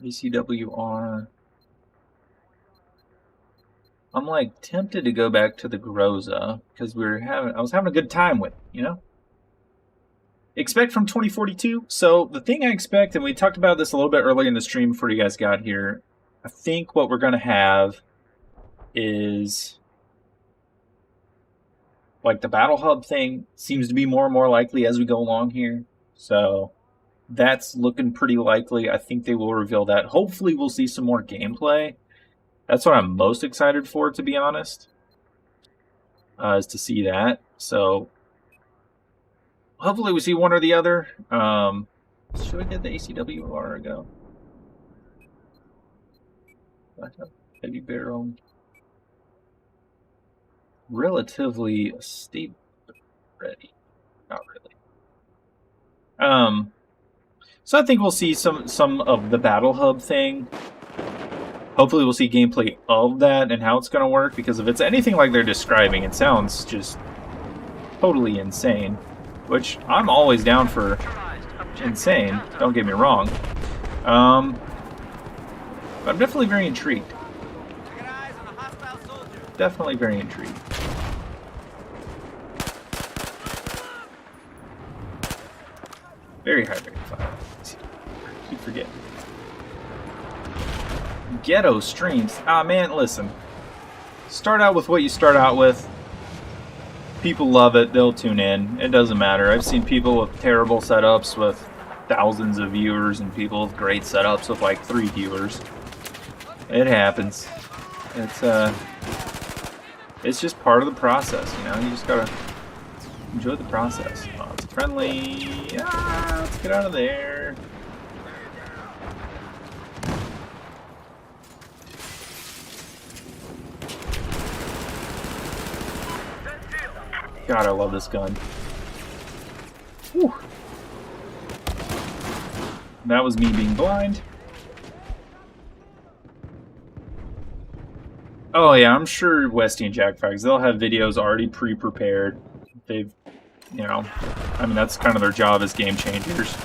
ECWR. I'm like tempted to go back to the Groza because I was having a good time with it, you know? Expect from 2042. So the thing I expect, and we talked about this a little bit earlier in the stream before you guys got here, I think what we're going to have is like the Battle Hub thing seems to be more and more likely as we go along here. So that's looking pretty likely. I think they will reveal that. Hopefully we'll see some more gameplay. That's what I'm most excited for, to be honest, is to see that. So hopefully we see one or the other. Should I get the ACW or go? Heavy barrel. Relatively stable. Ready. Not really. So I think we'll see some of the Battle Hub thing. Hopefully we'll see gameplay of that and how it's going to work, because if it's anything like they're describing, it sounds just totally insane. Which, I'm always down for insane, don't get me wrong. But I'm definitely very intrigued. Definitely very intrigued. Very high rate of fire. Keep forgetting. Ghetto streams. Ah, man, listen. Start out with what you start out with. People love it. They'll tune in. It doesn't matter. I've seen people with terrible setups with thousands of viewers and people with great setups with like 3 viewers. It happens. It's just part of the process, you know? You just gotta enjoy the process. Oh, it's friendly. Ah, let's get out of there. God, I love this gun. Whew. That was me being blind. Oh yeah, I'm sure Westy and Jack Frags, they'll have videos already pre-prepared. They've, you know, I mean, that's kind of their job as game changers.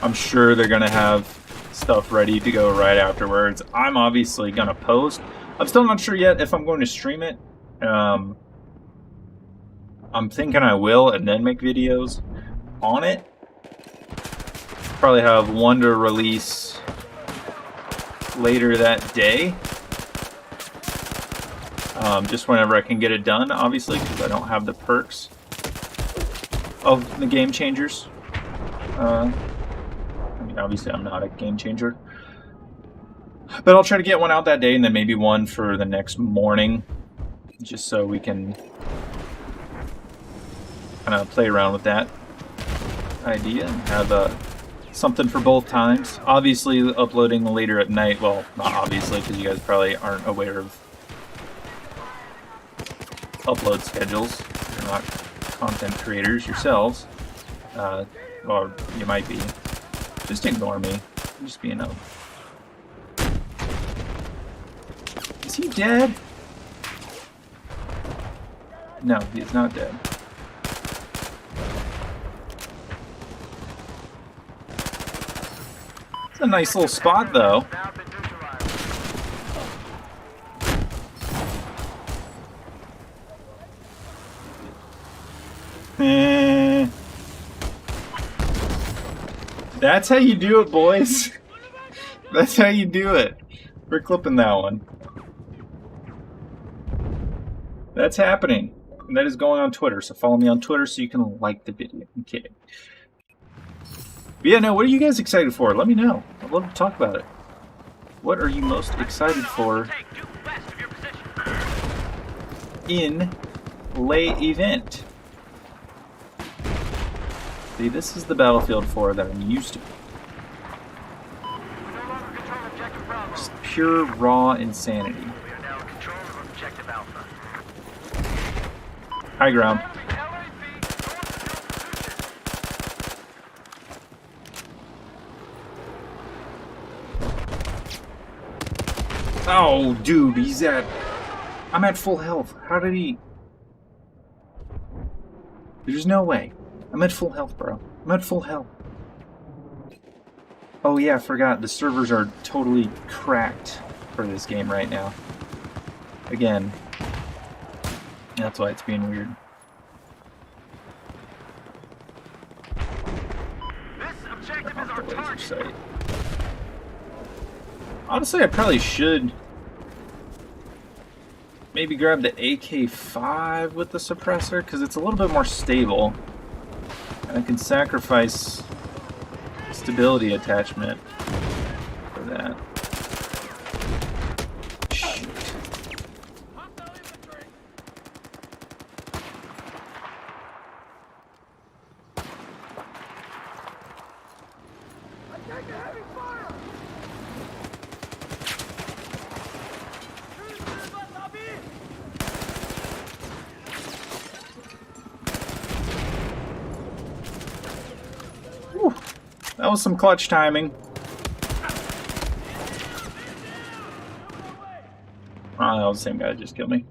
I'm sure they're going to have stuff ready to go right afterwards. I'm obviously going to post. I'm still not sure yet if I'm going to stream it. I'm thinking I will, and then make videos on it. Probably have one to release later that day. Just whenever I can get it done, obviously, because I don't have the perks of the game changers. I mean, obviously, I'm not a game changer. But I'll try to get one out that day, and then maybe one for the next morning, just so we can kind of play around with that idea and have something for both times. Obviously, uploading later at night, well, not obviously, because you guys probably aren't aware of upload schedules. You're not content creators yourselves. Or you might be. Just ignore me. I'm just being a... Is he dead? No, he is not dead. It's a nice little spot, though. That's how you do it, boys. That's how you do it. We're clipping that one. That's happening. And that is going on Twitter, so follow me on Twitter so you can like the video. I'm kidding. But yeah, no, what are you guys excited for? Let me know. I'd love to talk about it. What are you most excited for in lay event? See, this is the Battlefield 4 that I'm used to. Just pure, raw insanity. High ground. Oh, dude, he's at... I'm at full health. How did he... There's no way. I'm at full health, bro. I'm at full health. Oh yeah, I forgot. The servers are totally cracked for this game right now. Again. That's why it's being weird. This objective is our target. Site. Honestly, I probably should maybe grab the AK-5 with the suppressor, because it's a little bit more stable. I can sacrifice stability attachment for that. Shoot. Whew. That was some clutch timing. Oh, that was the same guy that just killed me.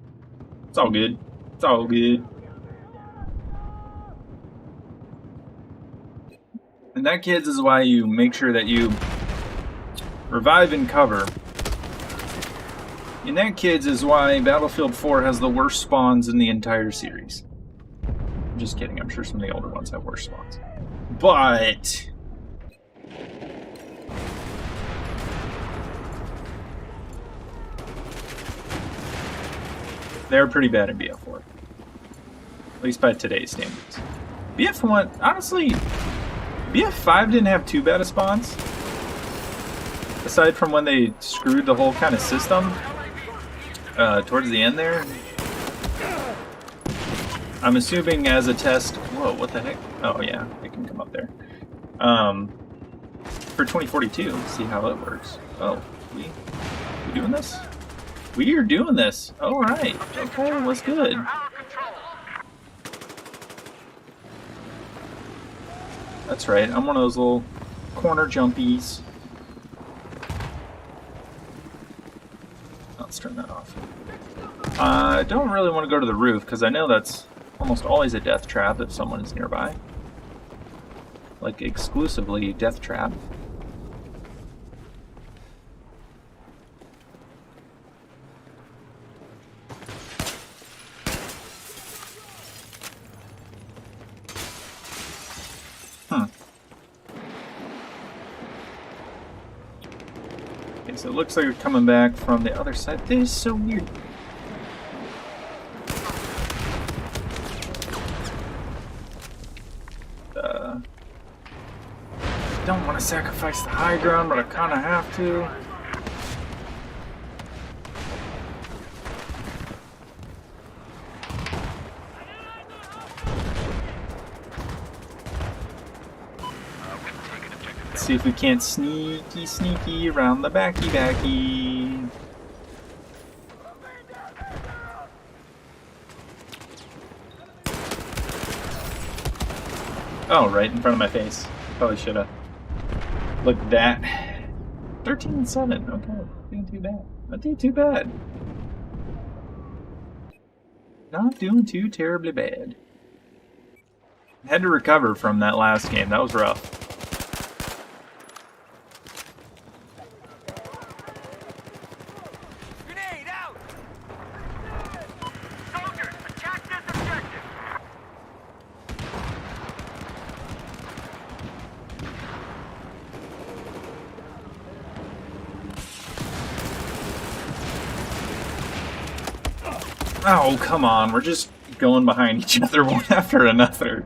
It's all good. It's all good. And that, kids, is why you make sure that you revive and cover. And that, kids, is why Battlefield 4 has the worst spawns in the entire series. I'm just kidding. I'm sure some of the older ones have worse spawns. But they're pretty bad in BF4. At least by today's standards. BF1, honestly, BF5 didn't have too bad of spawns. Aside from when they screwed the whole kind of system towards the end there. I'm assuming as a test. Whoa, what the heck? Oh yeah, it can come up there. For 2042, see how it works. Oh, we doing this? We are doing this. All right. Okay, what's good? That's right. I'm one of those little corner jumpies. Let's turn that off. I don't really want to go to the roof because I know that's almost always a death trap if someone is nearby. Like, exclusively death trap. Okay, so it looks like we're coming back from the other side. This is so weird. Don't want to sacrifice the high ground, but I kind of have to. Let's see if we can't sneaky around the backy. Oh, right in front of my face. Probably should have. Look at that. 13-7. Okay, doing too bad. Not doing too bad. Not doing too terribly bad. Had to recover from that last game. That was rough. Grenade out! Soldiers, attack this objective! Oh, come on. We're just going behind each other one after another.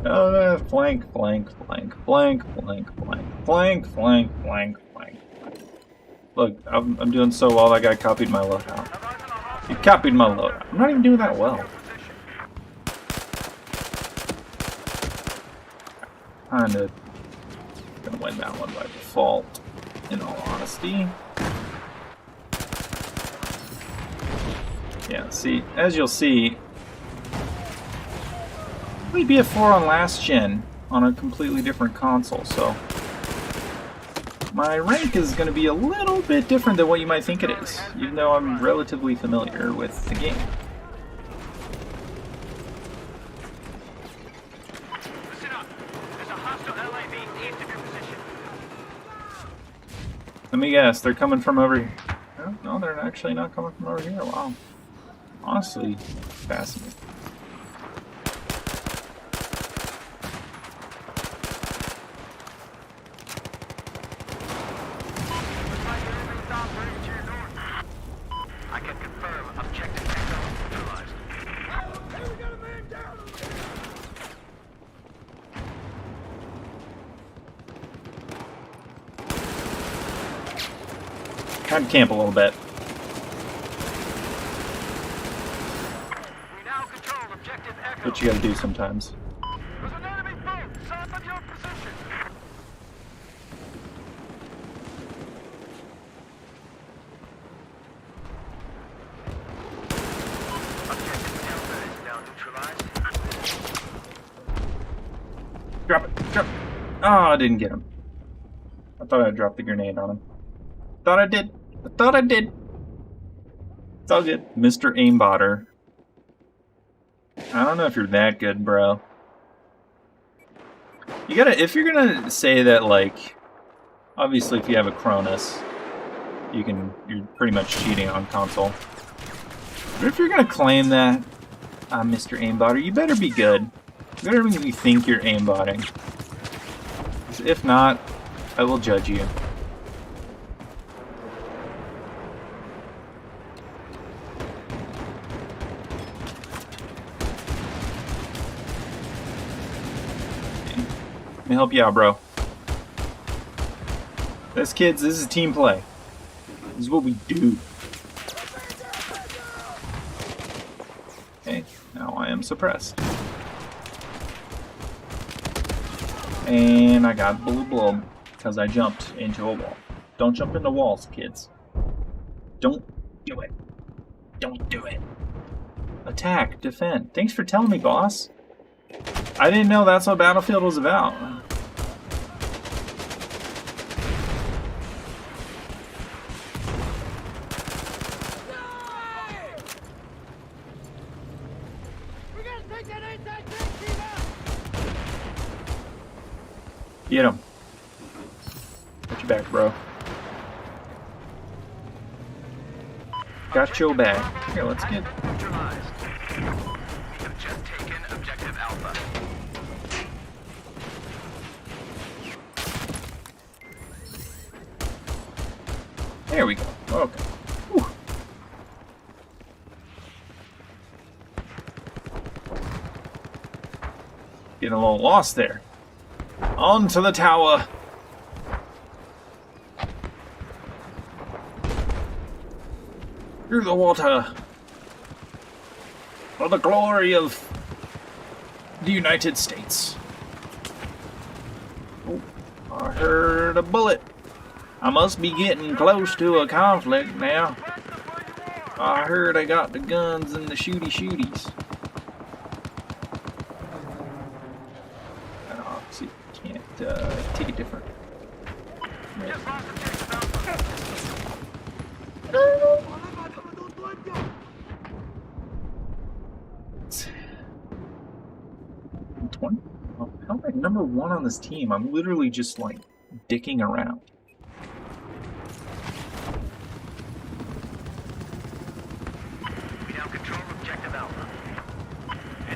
Oh, flank. Look, I'm doing so well, that guy copied my loadout. He copied my loadout. I'm not even doing that well. Kinda gonna win that one by default, in all honesty. Yeah, see, as you'll see, we'd be a 4 on last gen on a completely different console, so my rank is going to be a little bit different than what you might think it is, even though I'm relatively familiar with the game. Listen up. There's a hostile LAV east of your position. Let me guess, they're coming from over here. No, they're actually not coming from over here. Wow. Honestly, fascinating. I can confirm objective Echo neutralized. Time to camp a little bit. We now control objective Echo. What you gotta do sometimes. There's an enemy boat south of your position. Objective Delta is now neutralized. Drop it. Drop it. Oh, I didn't get him. I thought I dropped the grenade on him. Thought I did. I thought I did. It's all good. Mr. Aimbotter. I don't know if you're that good, bro. You gotta, if you're gonna say that, like, obviously if you have a Cronus, you're pretty much cheating on console. But if you're gonna claim that I'm Mr. Aimbotter, you better be good. You better make me think you're aimbotting. 'Cause if not, I will judge you. Let me help you out, bro. This is team play. This is what we do. Okay, now I am suppressed. And I got blue because I jumped into a wall. Don't jump into walls, kids. Don't do it. Don't do it. Attack, defend. Thanks for telling me, boss. I didn't know that's what Battlefield was about. Get him. Got your back, bro. Got your back. Here, let's get. Neutralized. We have just taken objective Alpha. There we go. Okay. Whew. Getting a little lost there. On to the tower. Through the water. For the glory of the United States. Oh, I heard a bullet. I must be getting close to a conflict now. I heard I got the guns and the shooties. See, can't take it different. Right. Just lost objective Alpha. 20? Oh, how am I number 1 on this team? I'm literally just like dicking around. We now control objective Alpha.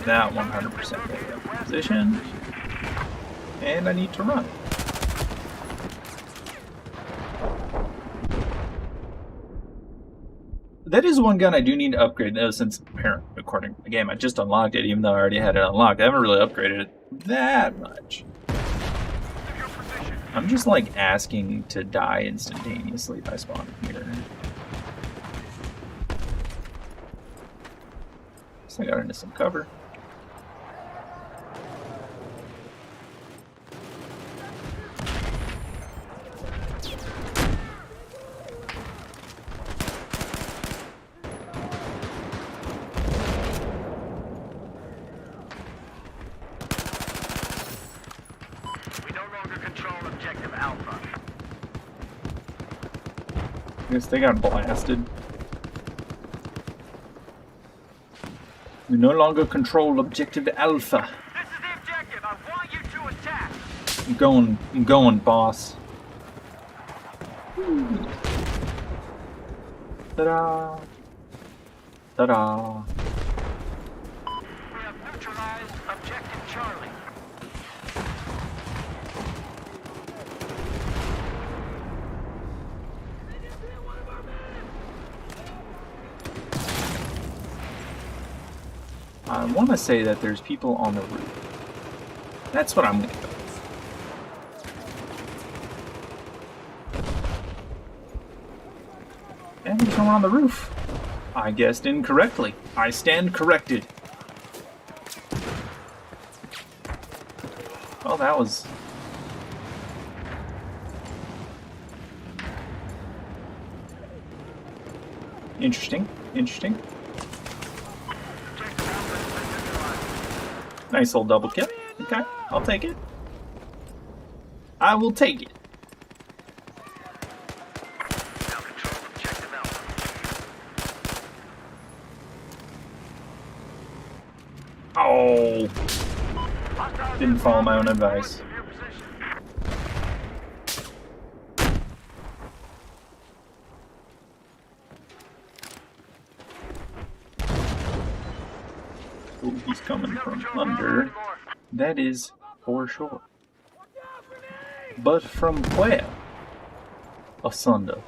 That 100% position. And I need to run. That is one gun I do need to upgrade, though, since, according to the game, I just unlocked it, even though I already had it unlocked. I haven't really upgraded it that much. I'm just, like, asking to die instantaneously by spawning here. So I got into some cover. I guess they got blasted. We no longer control objective Alpha. This is the objective. I want you to attack. I'm going, boss. Ta-da! Ta-da! We have neutralized objective Charlie. I want to say that there's people on the roof. That's what I'm going to go with. And there's someone on the roof. I guessed incorrectly. I stand corrected. Oh, that was... interesting. Interesting. Nice little double kill. Okay, I'll take it. I will take it. Now control objective Alpha. Oh, Hostiles didn't follow my own inbound. advice. Report to your position. Oh, he's coming No from control Bravo under. anymore. That is for sure. But from where? Asunder.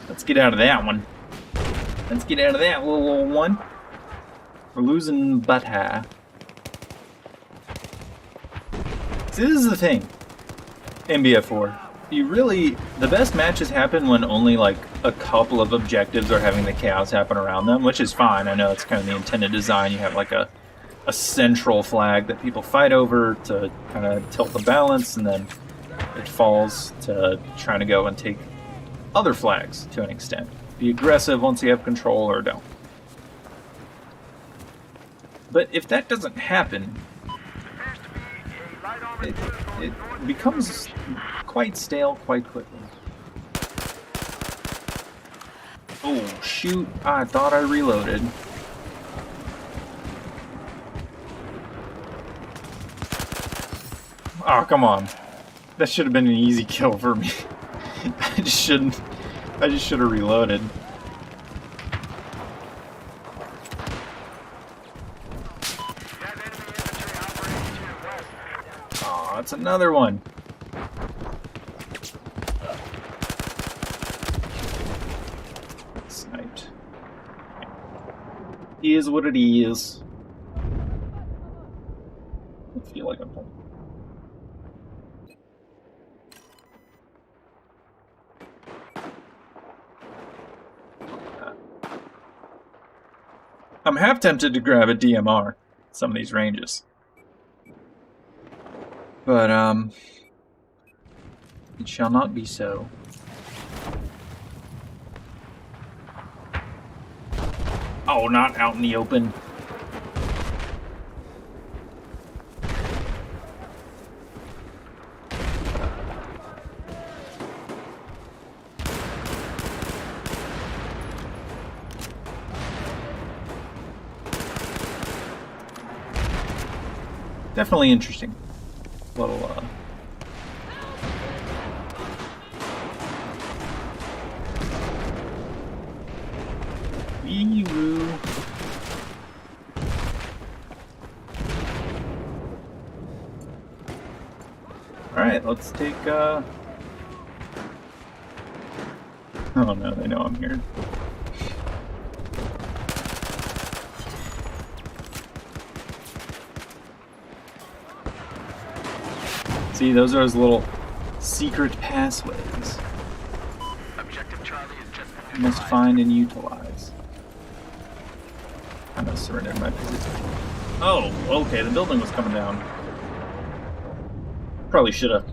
Let's get out of that one. Let's get out of that little one. We're losing butt high. See, this is the thing. MBF4. The best matches happen when only like a couple of objectives are having the chaos happen around them, which is fine. I know it's kind of the intended design. You have like a central flag that people fight over to kind of tilt the balance, and then it falls to trying to go and take other flags to an extent. Be aggressive once you have control, or don't. But if that doesn't happen, Appears to be a light armored it vehicle north of becomes your quite stale quite quickly. Oh shoot, I thought I reloaded. Oh, come on. That should have been an easy kill for me. I just should have reloaded. You have enemy infantry operating to your west. Oh, that's another one. Sniped. Is what it is. I feel like I'm playing. I'm half tempted to grab a DMR some of these ranges. But, it shall not be so. Oh, not out in the open. Definitely interesting. Little, wee-woo. Alright, let's take, Oh no, they know I'm here. See, those are those little secret pathways Objective Charlie is just you must find and utilize. I must surrender my position. Oh, okay, the building was coming down. Probably should have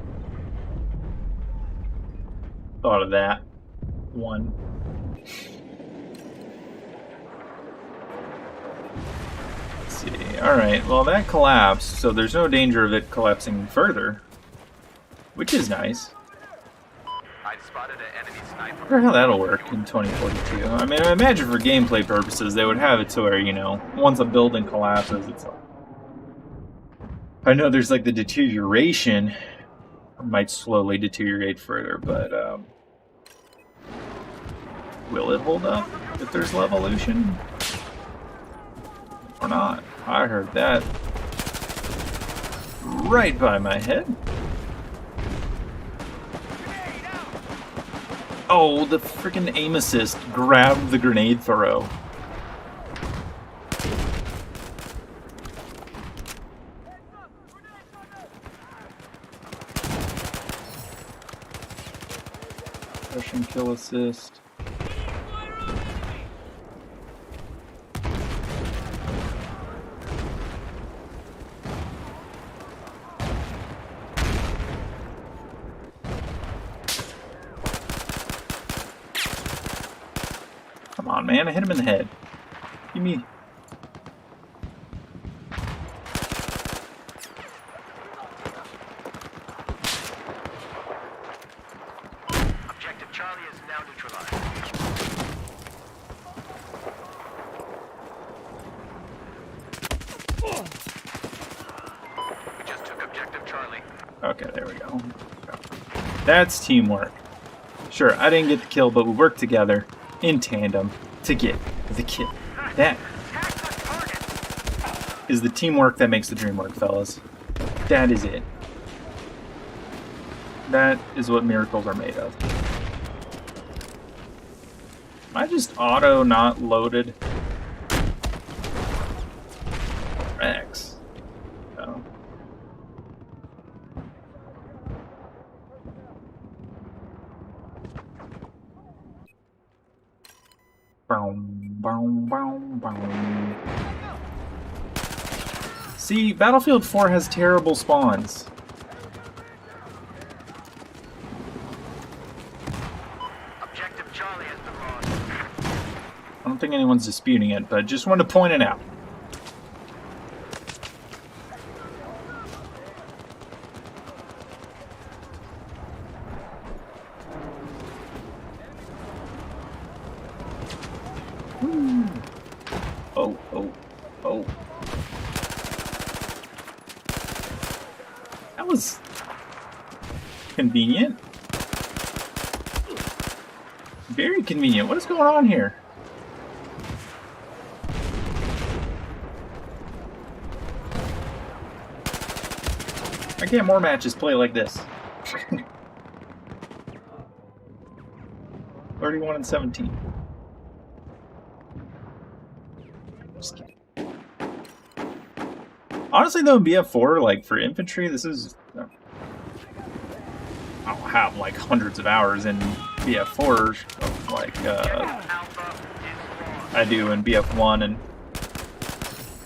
thought of that one. Let's see. Alright, well that collapsed, so there's no danger of it collapsing further. Which is nice. I spotted an enemy I sniper. wonder how that'll work in 2042. I mean, I imagine for gameplay purposes, they would have it to where, you know, once a building collapses, it's like... I know there's like the deterioration. It might slowly deteriorate further, but, will it hold up if there's levolution? Or not? I heard that right by my head. Oh, the freaking aim assist grabbed the grenade throw. Russian kill assist. Come on, man, I hit him in the head. Give me... We just took objective Charlie. Okay, there we go. That's teamwork. Sure, I didn't get the kill, but we worked together in tandem to get the kill. That is the teamwork that makes the dream work, fellas. That is it. That is what miracles are made of. Am I just auto not loaded? Rex. Oh. Boom, boom, boom, boom. See, Battlefield 4 has terrible spawns. Objective Charlie has been lost. I don't think anyone's disputing it, but just wanted to point it out. Oh, oh, oh. That was convenient. Very convenient. What is going on here? I can't more matches play like this. 31 and 17. Just kidding. Honestly, though, BF4, like for infantry, this is. I don't have like hundreds of hours in BF4 like I do in BF1 and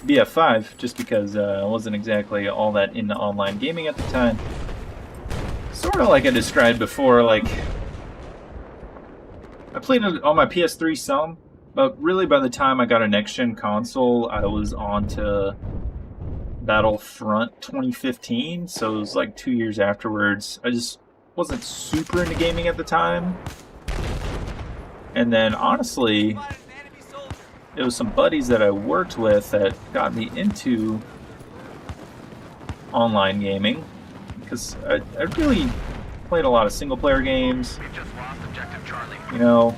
BF5, just because I wasn't exactly all that into online gaming at the time. Sort of like I described before, like I played it on my PS3 some, but really by the time I got a next-gen console, I was on to Battlefront 2015, so it was like 2 years afterwards. I just wasn't super into gaming at the time. And then honestly, it was some buddies that I worked with that got me into online gaming, because I really played a lot of single-player games. We've just lost objective Charlie. You know.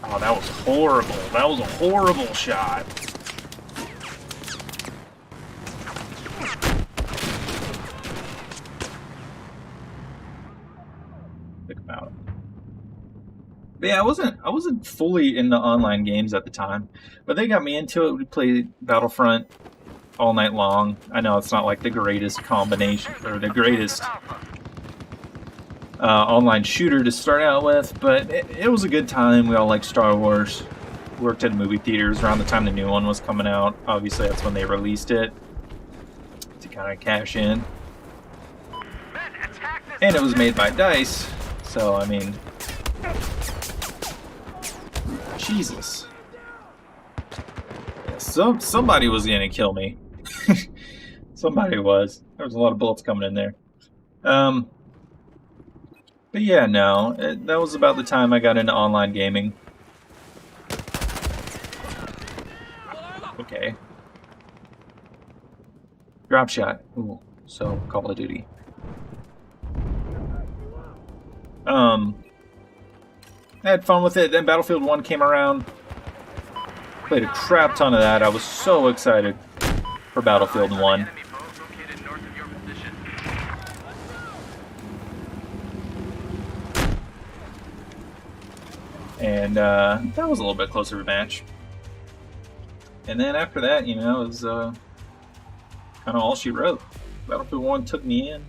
Oh, that was horrible. That was a horrible shot. Think about it. But yeah, I wasn't fully into online games at the time, but they got me into it. We played Battlefront all night long. I know it's not like the greatest combination or the greatest online shooter to start out with, but it was a good time. We all liked Star Wars. Worked at movie theaters around the time the new one was coming out. Obviously, that's when they released it to kind of cash in. And it was made by DICE, so I mean, Jesus. Yeah, somebody was gonna kill me. Somebody was. There was a lot of bullets coming in there. But yeah, no, that was about the time I got into online gaming. Okay. Drop shot. Ooh, so Call of Duty. I had fun with it. Then Battlefield 1 came around. Played a crap ton of that. I was so excited for Battlefield 1. Enemy boat located north of your position. And that was a little bit closer of a match. And then after that, you know, it was kind of all she wrote. Battlefield 1 took me in.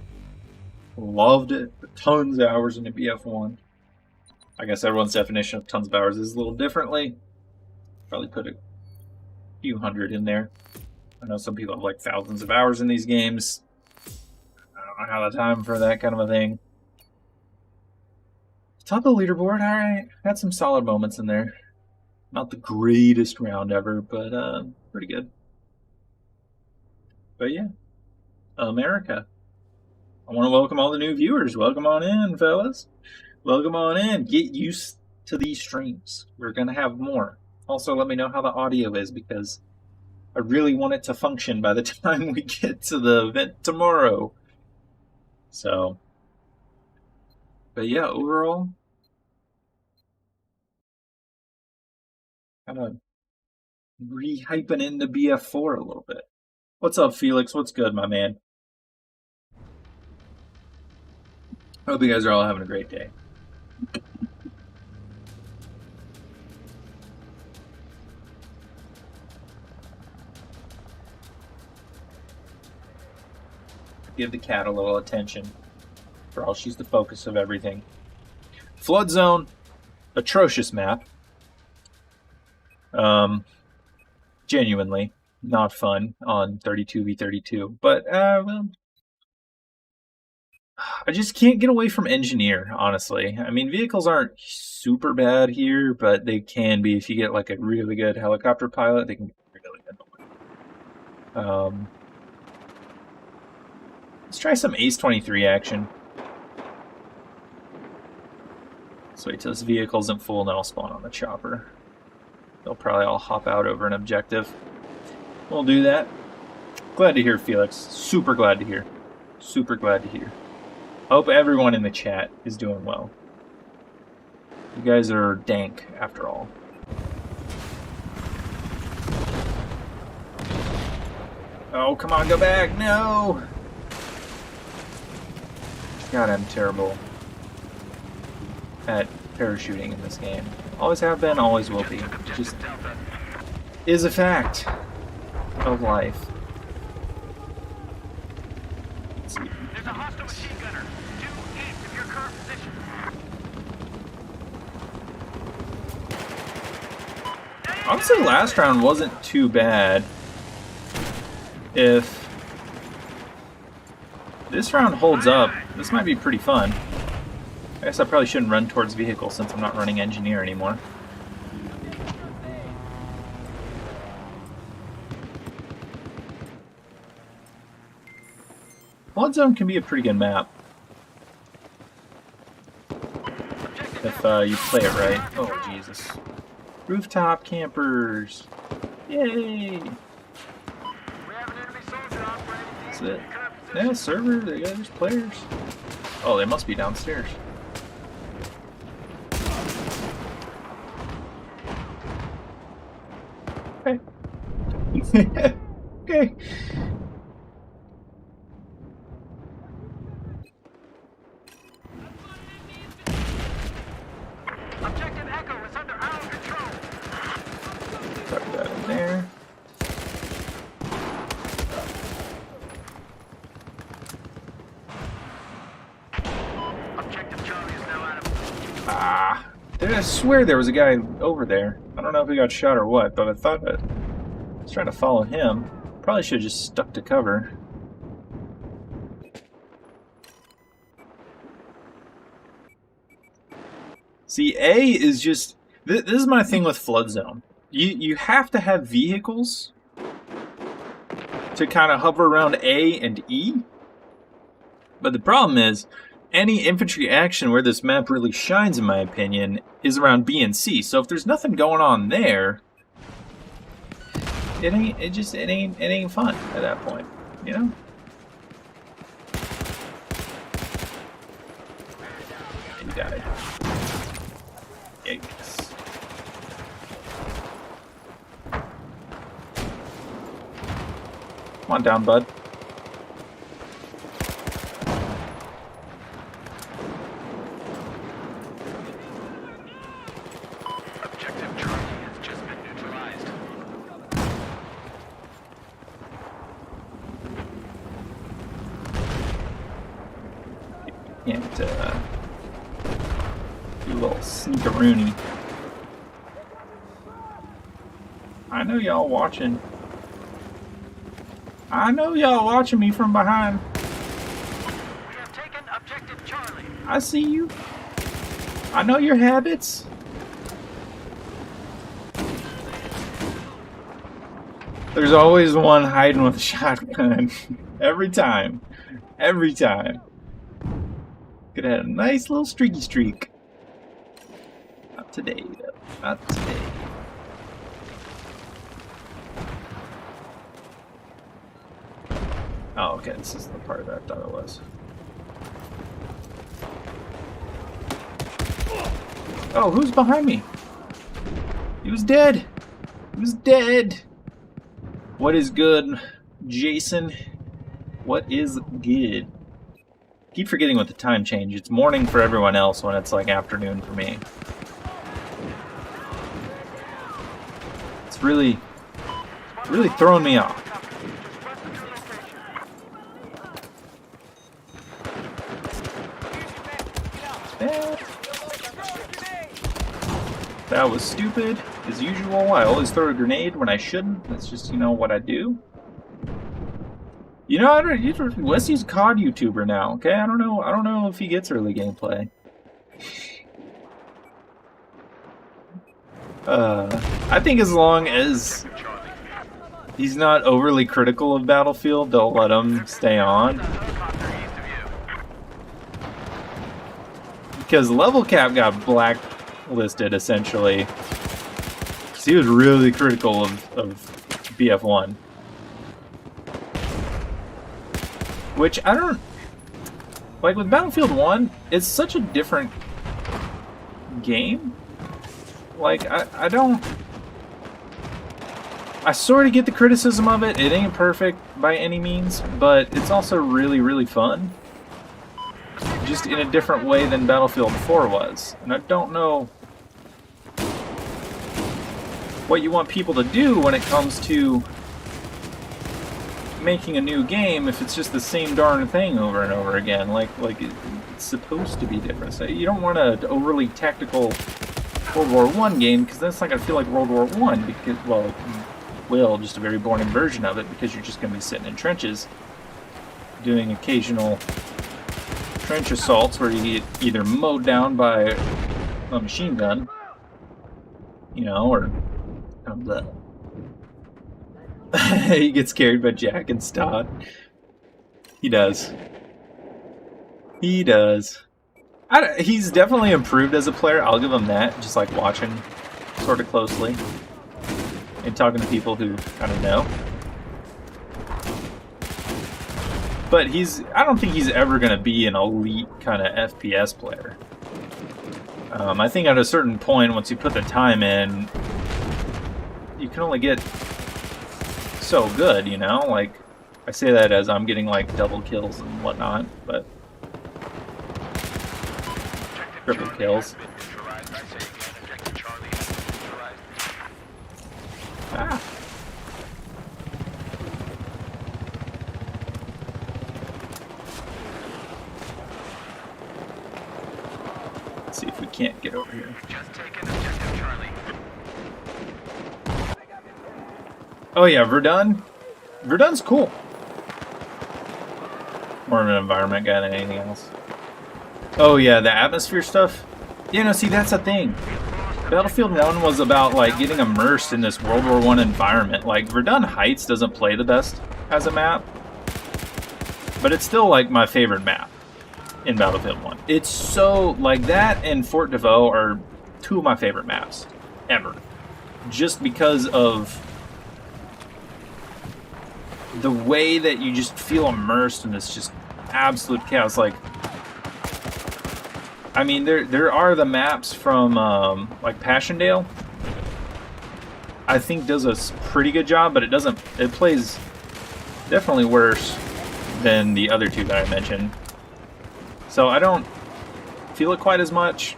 Loved it. Tons of hours into BF1. I guess everyone's definition of tons of hours is a little differently. Probably put a few hundred in there. I know some people have like thousands of hours in these games. I don't have the time for that kind of a thing. Top of the leaderboard, alright. Had some solid moments in there. Not the greatest round ever, but pretty good. But yeah, America. I want to welcome all the new viewers. Welcome on in, fellas. Welcome on in. Get used to these streams. We're going to have more. Also, let me know how the audio is, because I really want it to function by the time we get to the event tomorrow. So, but yeah, overall, kind of re-hyping into BF4 a little bit. What's up, Felix? What's good, my man? Hope you guys are all having a great day. Give the cat a little attention. For all, she's the focus of everything. Flood Zone, atrocious map. Genuinely not fun on 32v32. But, well, I just can't get away from Engineer, honestly. I mean, vehicles aren't super bad here, but they can be. If you get like a really good helicopter pilot, they can be really good. Let's try some Ace 23 action. Let's wait till this vehicle isn't full, and then I'll spawn on the chopper. They'll probably all hop out over an objective. We'll do that. Glad to hear, Felix. Super glad to hear. Super glad to hear. Hope everyone in the chat is doing well. You guys are dank, after all. Oh, come on, go back! No! God, I'm terrible at parachuting in this game. Always have been, always will be. It just is a fact of life. Let's see. There's a hostile machine gunner. Due east of your current position. I would say last round wasn't too bad. If this round holds up, this might be pretty fun. I guess I probably shouldn't run towards vehicles since I'm not running Engineer anymore. Flood Zone can be a pretty good map. If you play it right. Oh, Jesus. Rooftop campers. Yay! That's it. Yeah, server, they got there's players. Oh, they must be downstairs. Okay. Okay. Objective Echo is under our control. Tuck that in there. Objective Charlie is now out of. Ah. I swear there was a guy over there. I don't know if he got shot or what, but I thought that I was trying to follow him. Probably should have just stuck to cover. See, A is just... This is my thing with Flood Zone. You have to have vehicles to kind of hover around A and E. But the problem is, any infantry action where this map really shines, in my opinion, is around B and C. So if there's nothing going on there, it ain't fun at that point, you know? He died. Yikes. Come on down, bud. Objective Charlie has just been neutralized. Can't do a little sneakaroonie. I know y'all watching. I know y'all watching me from behind. We have taken Objective Charlie. I see you. I know your habits. There's always one hiding with a shotgun. Every time. Every time. Could have had a nice little streaky streak. Not today, though. Not today. Oh, okay, this is the part that I thought it was. Oh, who's behind me? He was dead. He was dead. What is good, Jason? What is good? Keep forgetting with the time change. It's morning for everyone else when it's like afternoon for me. It's really throwing me off. That was stupid, as usual. I always throw a grenade when I shouldn't. That's just, you know, what I do. You know, Wesley's a COD YouTuber now. Okay, I don't know if he gets early gameplay. I think as long as he's not overly critical of Battlefield, they'll let him stay on. Because Level Cap got blacklisted, essentially. Because he was really critical of BF1. Which, I don't... Like, with Battlefield 1, it's such a different game. Like, I don't... I sort of get the criticism of it. It ain't perfect by any means, but it's also really, really fun. Just in a different way than Battlefield 4 was. And I don't know what you want people to do when it comes to making a new game if it's just the same darn thing over and over again. Like it's supposed to be different. So you don't want an overly tactical World War I game, because that's not going to feel like World War I, because, well, it will, just a very boring version of it, because you're just going to be sitting in trenches doing occasional trench assaults where you get either mowed down by a machine gun, you know, or blah. He gets carried by Jack and Stott. He does. He does. He's definitely improved as a player, I'll give him that, just like watching sort of closely and talking to people who kind of know. But I don't think he's ever going to be an elite kind of FPS player. I think at a certain point, once you put the time in, you can only get so good, you know? Like, I say that as I'm getting like double kills and whatnot, but triple kills. Ah. Let's see if we can't get over here. Oh yeah, Verdun. Verdun's cool. More of an environment guy than anything else. Oh yeah, the atmosphere stuff. Yeah, no, see, that's the thing. Battlefield 1 was about like getting immersed in this World War I environment. Like, Verdun Heights doesn't play the best as a map, but it's still like my favorite map in Battlefield 1. It's so, like, that and Fort de Vaux are two of my favorite maps ever. Just because of the way that you just feel immersed in this just absolute chaos. Like, I mean, there are the maps from like Passchendaele. I think does a pretty good job, but it plays definitely worse than the other two that I mentioned. So I don't feel it quite as much,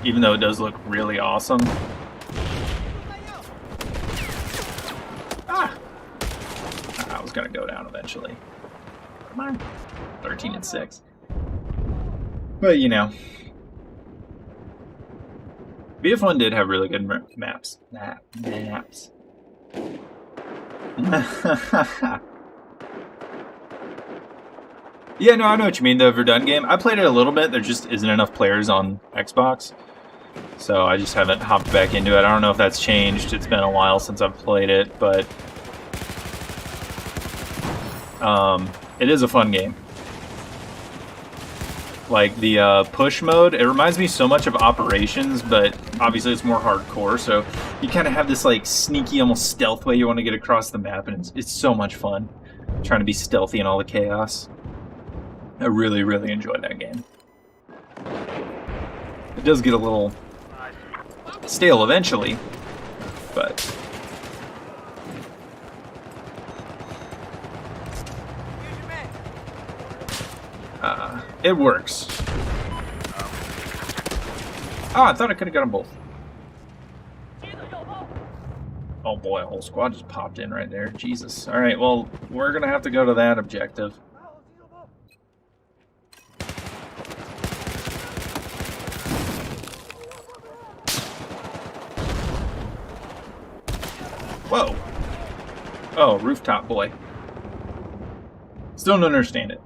even though it does look really awesome. Ah! I was gonna go down eventually. Come on, 13-6. But, you know, BF1 did have really good maps. Maps. Yeah, no, I know what you mean, the Verdun game. I played it a little bit. There just isn't enough players on Xbox. So I just haven't hopped back into it. I don't know if that's changed. It's been a while since I've played it, but it is a fun game. Like, the push mode, it reminds me so much of Operations, but obviously it's more hardcore, so You kind of have this like sneaky, almost stealth way you want to get across the map, and it's so much fun trying to be stealthy in all the chaos. I really, really enjoy that game. It does get a little stale eventually, but it works. Oh, I thought I could have got them both. Oh boy, a whole squad just popped in right there. Jesus. Alright, well, we're gonna have to go to that objective. Whoa! Oh, rooftop boy. Still don't understand it.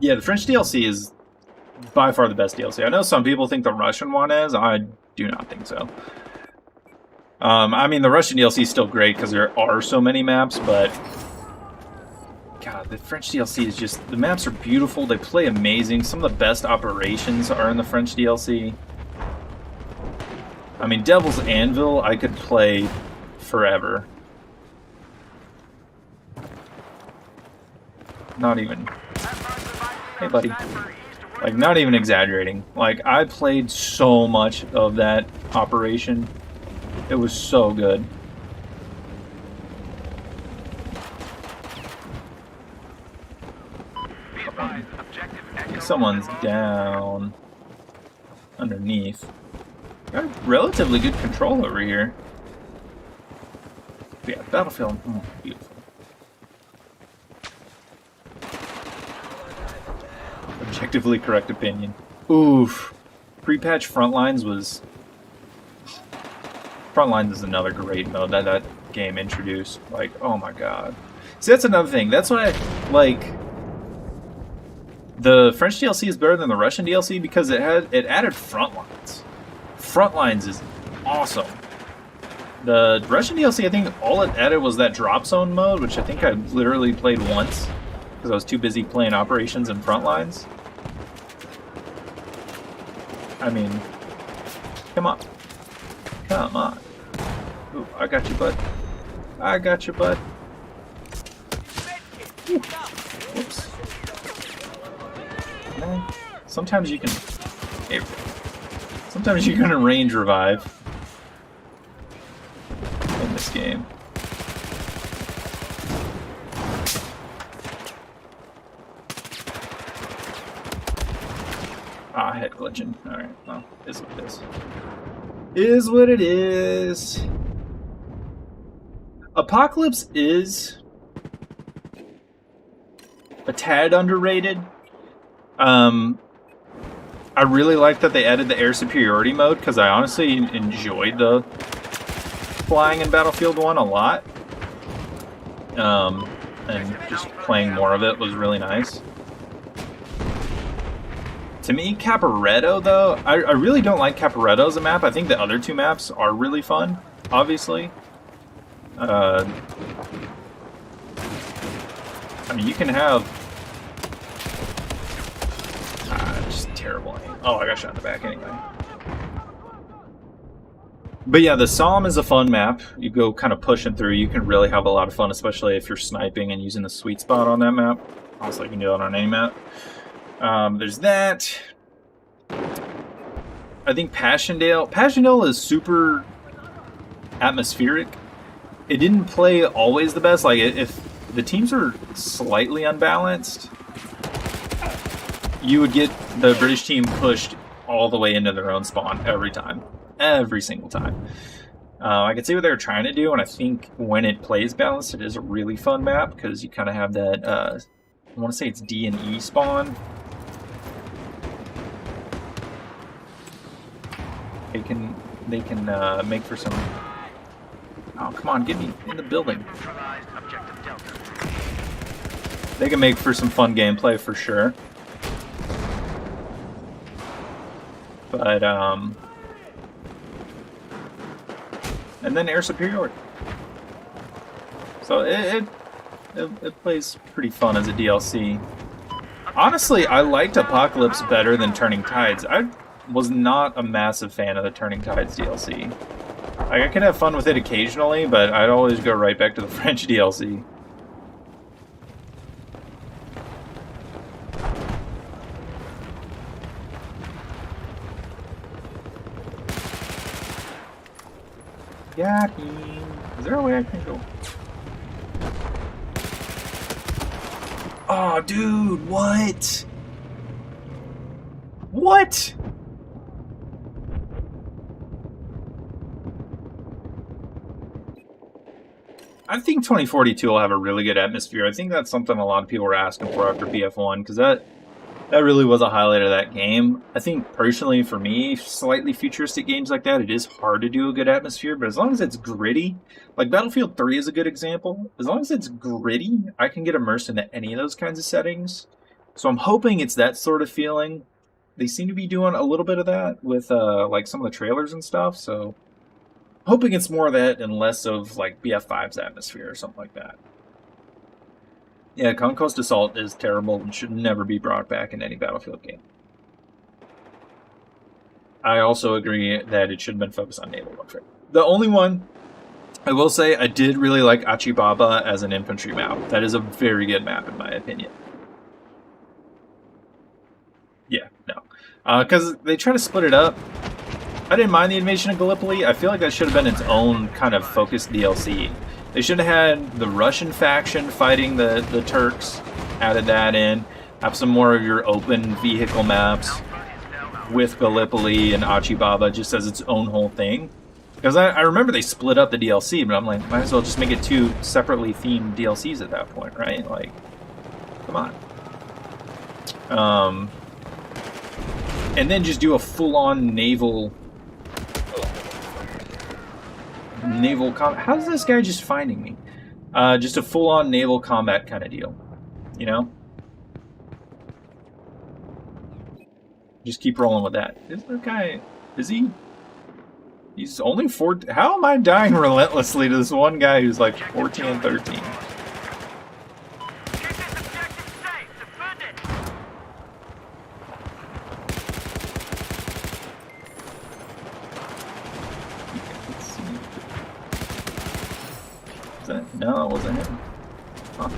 Yeah, the French DLC is by far the best DLC. I know some people think the Russian one is. I do not think so. I mean, the Russian DLC is still great because there are so many maps, but God, the French DLC is just... The maps are beautiful. They play amazing. Some of the best operations are in the French DLC. I mean, Devil's Anvil, I could play forever. Not even... Hey, buddy. Like, not even exaggerating. Like, I played so much of that operation. It was so good. Someone's down underneath. Got relatively good control over here. But yeah, Battlefield. Oh, beautiful. Objectively correct opinion. Oof. Pre-patch Frontlines was... Frontlines is another great mode that game introduced. Like, oh my god. See, that's another thing. That's why, like... The French DLC is better than the Russian DLC because it added Frontlines. Frontlines is awesome. The Russian DLC, I think all it added was that drop zone mode, which I think I literally played once because I was too busy playing Operations and Frontlines. I mean, come on. Come on. Ooh, I got you, bud. I got you, bud. Ooh. Whoops. Man, sometimes you can... Sometimes you can range revive in this game. Ah, head glitching. Alright, well, is what it is. Is what it is. Apocalypse is a tad underrated. I really like that they added the air superiority mode because I honestly enjoyed the flying in Battlefield 1 a lot. And just playing more of it was really nice. To me, Caporetto, though, I really don't like Caporetto as a map. I think the other two maps are really fun, obviously. I mean, you can have... just terrible aim. Oh, I got shot in the back anyway. But yeah, the Somme is a fun map. You go kind of pushing through. You can really have a lot of fun, especially if you're sniping and using the sweet spot on that map. Honestly, you can do it on any map. There's that. I think Passchendaele. Passchendaele is super atmospheric. It didn't play always the best. Like, if the teams are slightly unbalanced, you would get the British team pushed all the way into their own spawn every time. Every single time. I can see what they were trying to do, and I think when it plays balanced, it is a really fun map, because you kind of have that, I want to say it's D and E spawn. They can make for some... Oh, come on, get me in the building. They can make for some fun gameplay, for sure. But, and then air superiority. So it plays pretty fun as a DLC. Honestly, I liked Apocalypse better than Turning Tides. was not a massive fan of the Turning Tides DLC. Like, I can have fun with it occasionally, but I'd always go right back to the French DLC. Got him. Is there a way I can go? Oh, dude, what? What? I think 2042 will have a really good atmosphere. I think that's something a lot of people were asking for after BF1, because that really was a highlight of that game. I think, personally, for me, slightly futuristic games like that, it is hard to do a good atmosphere, but as long as it's gritty, like Battlefield 3 is a good example, as long as it's gritty, I can get immersed into any of those kinds of settings. So I'm hoping it's that sort of feeling. They seem to be doing a little bit of that with like some of the trailers and stuff, so hoping it's more of that and less of like BF5's atmosphere or something like that. Yeah, Conquest Assault is terrible and should never be brought back in any Battlefield game. I also agree that it should have been focused on naval warfare. The only one, I will say, I did really like Achibaba as an infantry map. That is a very good map in my opinion. Yeah, no. Because they try to split it up. I didn't mind the invasion of Gallipoli. I feel like that should have been its own kind of focused DLC. They should have had the Russian faction fighting the Turks, added that in, have some more of your open vehicle maps with Gallipoli and Achibaba just as its own whole thing. Because I remember they split up the DLC, but I'm like, might as well just make it two separately themed DLCs at that point, right? Like, come on. And then just do a full-on naval combat. How's this guy just finding me? Just a full-on naval combat kind of deal, you know? Just keep rolling with that. Is the guy? Is he? He's only 4. How am I dying relentlessly to this one guy who's like 14 and 13? No, it wasn't him. Huh.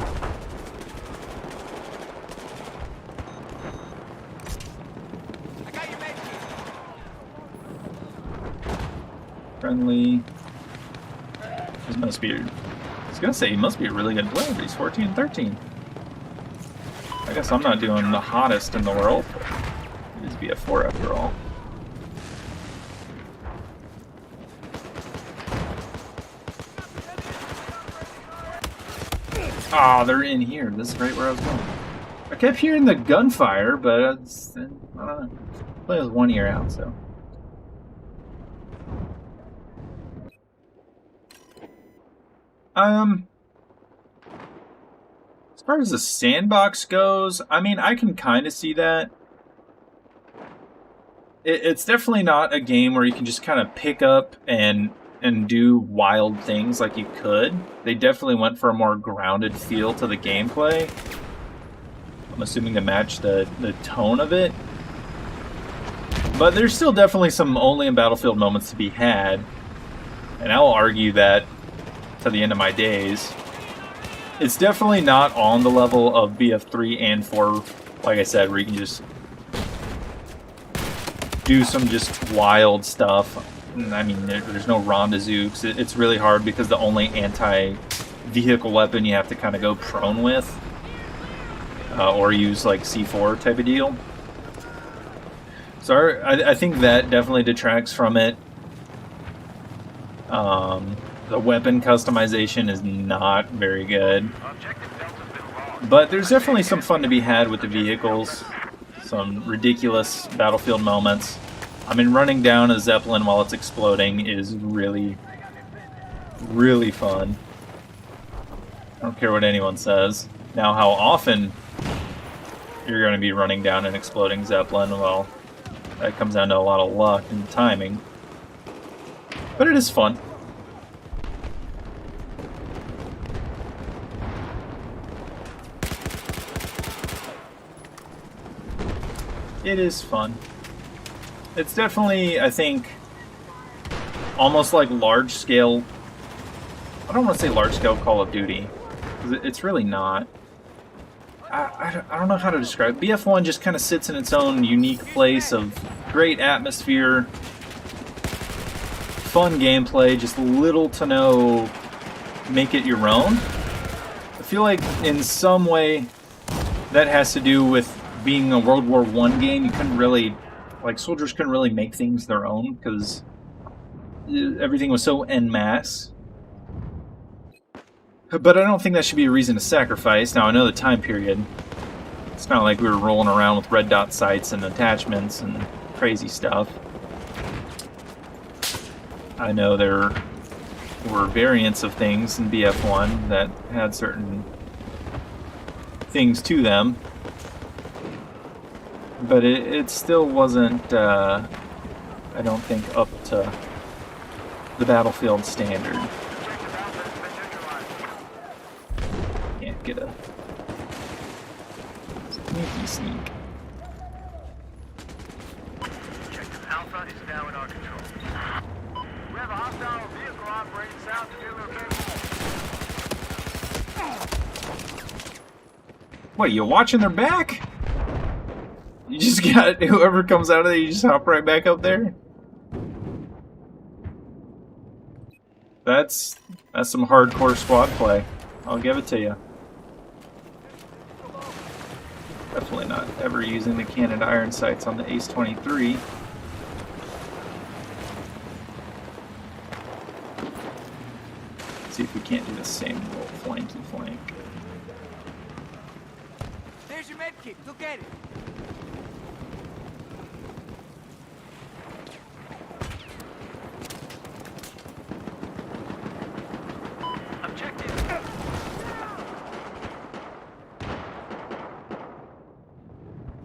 Friendly. This must be. I was gonna say he must be a really good player, but he's 14 and 13. I guess I'm not doing the hottest in the world. It is BF4 after all. Ah, oh, they're in here. This is right where I was going. I kept hearing the gunfire, but I don't know. Play with one ear out, so. As far as the sandbox goes, I mean, I can kind of see that. It's definitely not a game where you can just kind of pick up and do wild things like you could. They definitely went for a more grounded feel to the gameplay. I'm assuming to match the tone of it. But there's still definitely some only in Battlefield moments to be had. And I will argue that to the end of my days. It's definitely not on the level of BF3 and 4, like I said, where you can just do some just wild stuff. I mean, there's no rendezvous. It's really hard because the only anti-vehicle weapon you have to kind of go prone with, or use like C4 type of deal. So I think that definitely detracts from it. The weapon customization is not very good, but there's definitely some fun to be had with the vehicles. Some ridiculous Battlefield moments. I mean, running down a Zeppelin while it's exploding is really, really fun. I don't care what anyone says. Now, how often you're going to be running down an exploding Zeppelin, well, that comes down to a lot of luck and timing. But it is fun. It is fun. It's definitely, I think, almost like large scale. I don't want to say large scale Call of Duty, because it's really not. I don't know how to describe it. BF1 just kind of sits in its own unique place of great atmosphere, fun gameplay, just little to no make it your own. I feel like in some way that has to do with being a World War I game. You couldn't really, like, soldiers couldn't really make things their own because everything was so en masse. But I don't think that should be a reason to sacrifice. Now, I know the time period. It's not like we were rolling around with red dot sights and attachments and crazy stuff. I know there were variants of things in BF1 that had certain things to them. But it still wasn't, I don't think, up to the Battlefield standard. Can't get a sneak. Objective Alpha is now in our control. We have a hostile vehicle operating south of your location. What, you watching their back? You just got, whoever comes out of there, you just hop right back up there? That's some hardcore squad play. I'll give it to you. Definitely not ever using the Canada iron sights on the Ace-23. See if we can't do the same little flanky flank. There's your medkit. Go get it.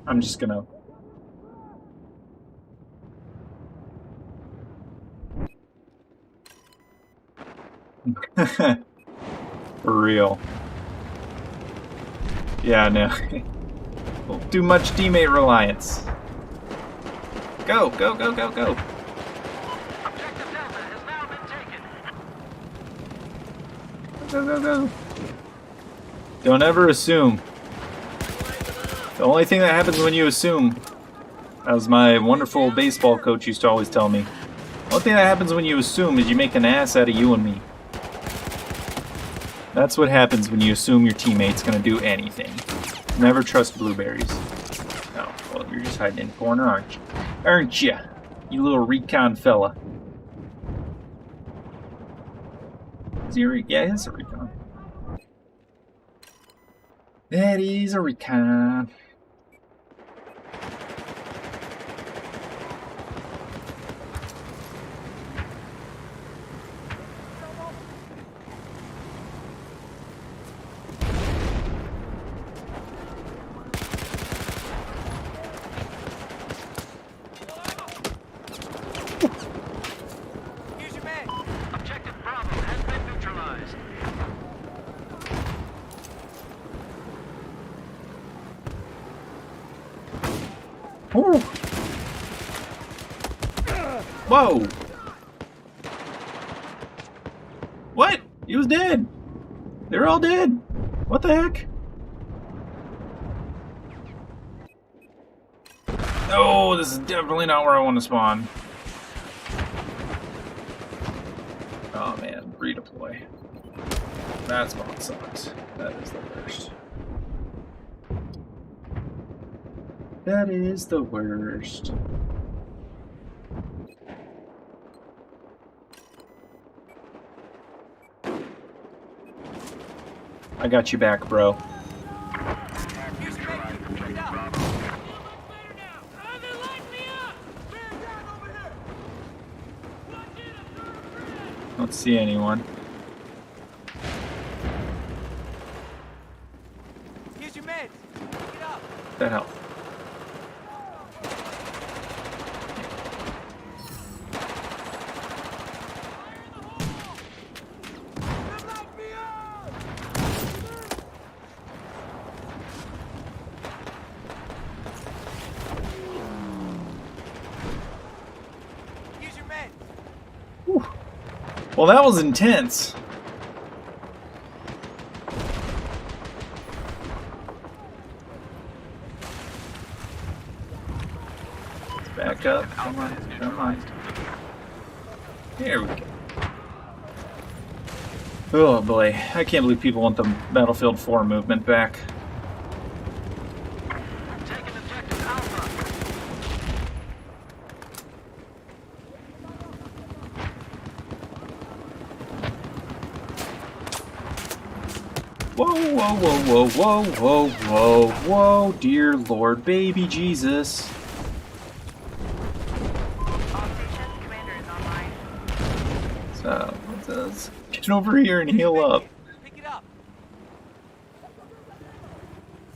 I'm just gonna... For real. Yeah, no. Too much teammate reliance. Go, go, go, go, go. Objective Delta has now been taken. Go, go, go. Don't ever assume. The only thing that happens when you assume, as my wonderful baseball coach used to always tell me, the only thing that happens when you assume is you make an ass out of you and me. That's what happens when you assume your teammate's gonna do anything. Never trust blueberries. Oh, well, you're just hiding in the corner, aren't you? Aren't you? You little recon fella. Is he yeah, he's a recon. That is a recon. Here's your med. Objective Bravo has been neutralized. Ooh. Whoa! What? He was dead. They're all dead. What the heck? No, this is definitely not where I want to spawn. Oh man, redeploy. That spawn sucks. That is the worst. That is the worst. I got you back, bro. Here's your medkit. Get up. Don't see anyone. Here's your meds. Get up. That help. Well, that was intense. Let's back up. Come on, come on. There we go. Oh boy, I can't believe people want the Battlefield 4 movement back. Taking objective Alpha. Whoa, whoa, whoa, whoa, whoa, whoa, whoa, dear Lord, baby Jesus. All stations, commander is online. So, let's get over here and heal up. Pick it up.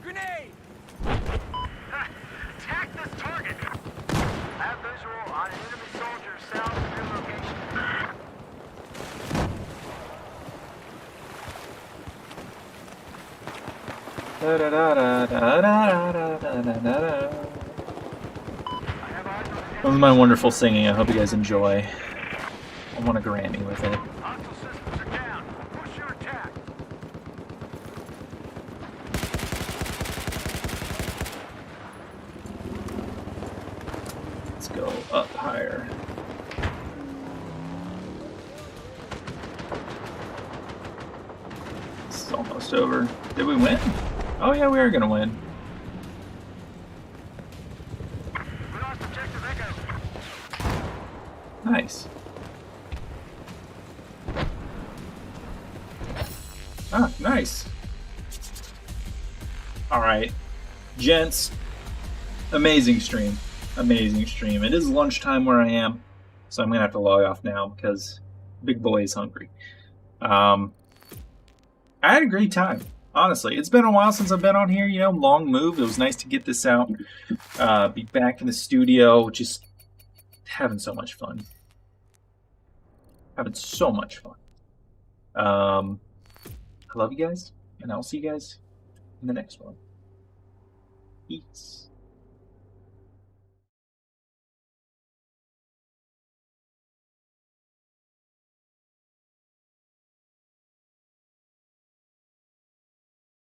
Grenade! Attack this target. Have visual on an enemy soldier south of your location. Da da da da da da da da da da. I have eyes on an That was enemy. my wonderful singing. I hope you guys enjoy. I want a Granny with it. Hostile systems are down. Push your attack. Let's go up higher. This is almost over. Did we win? Oh yeah, we are gonna win. We lost objective Echo. Nice. Ah, nice. Alright. Gents, amazing stream. Amazing stream. It is lunchtime where I am, so I'm gonna have to log off now because big boy is hungry. I had a great time. Honestly, it's been a while since I've been on here. You know, long move. It was nice to get this out. Be back in the studio, just having so much fun. Having so much fun. I love you guys, and I'll see you guys in the next one. Peace.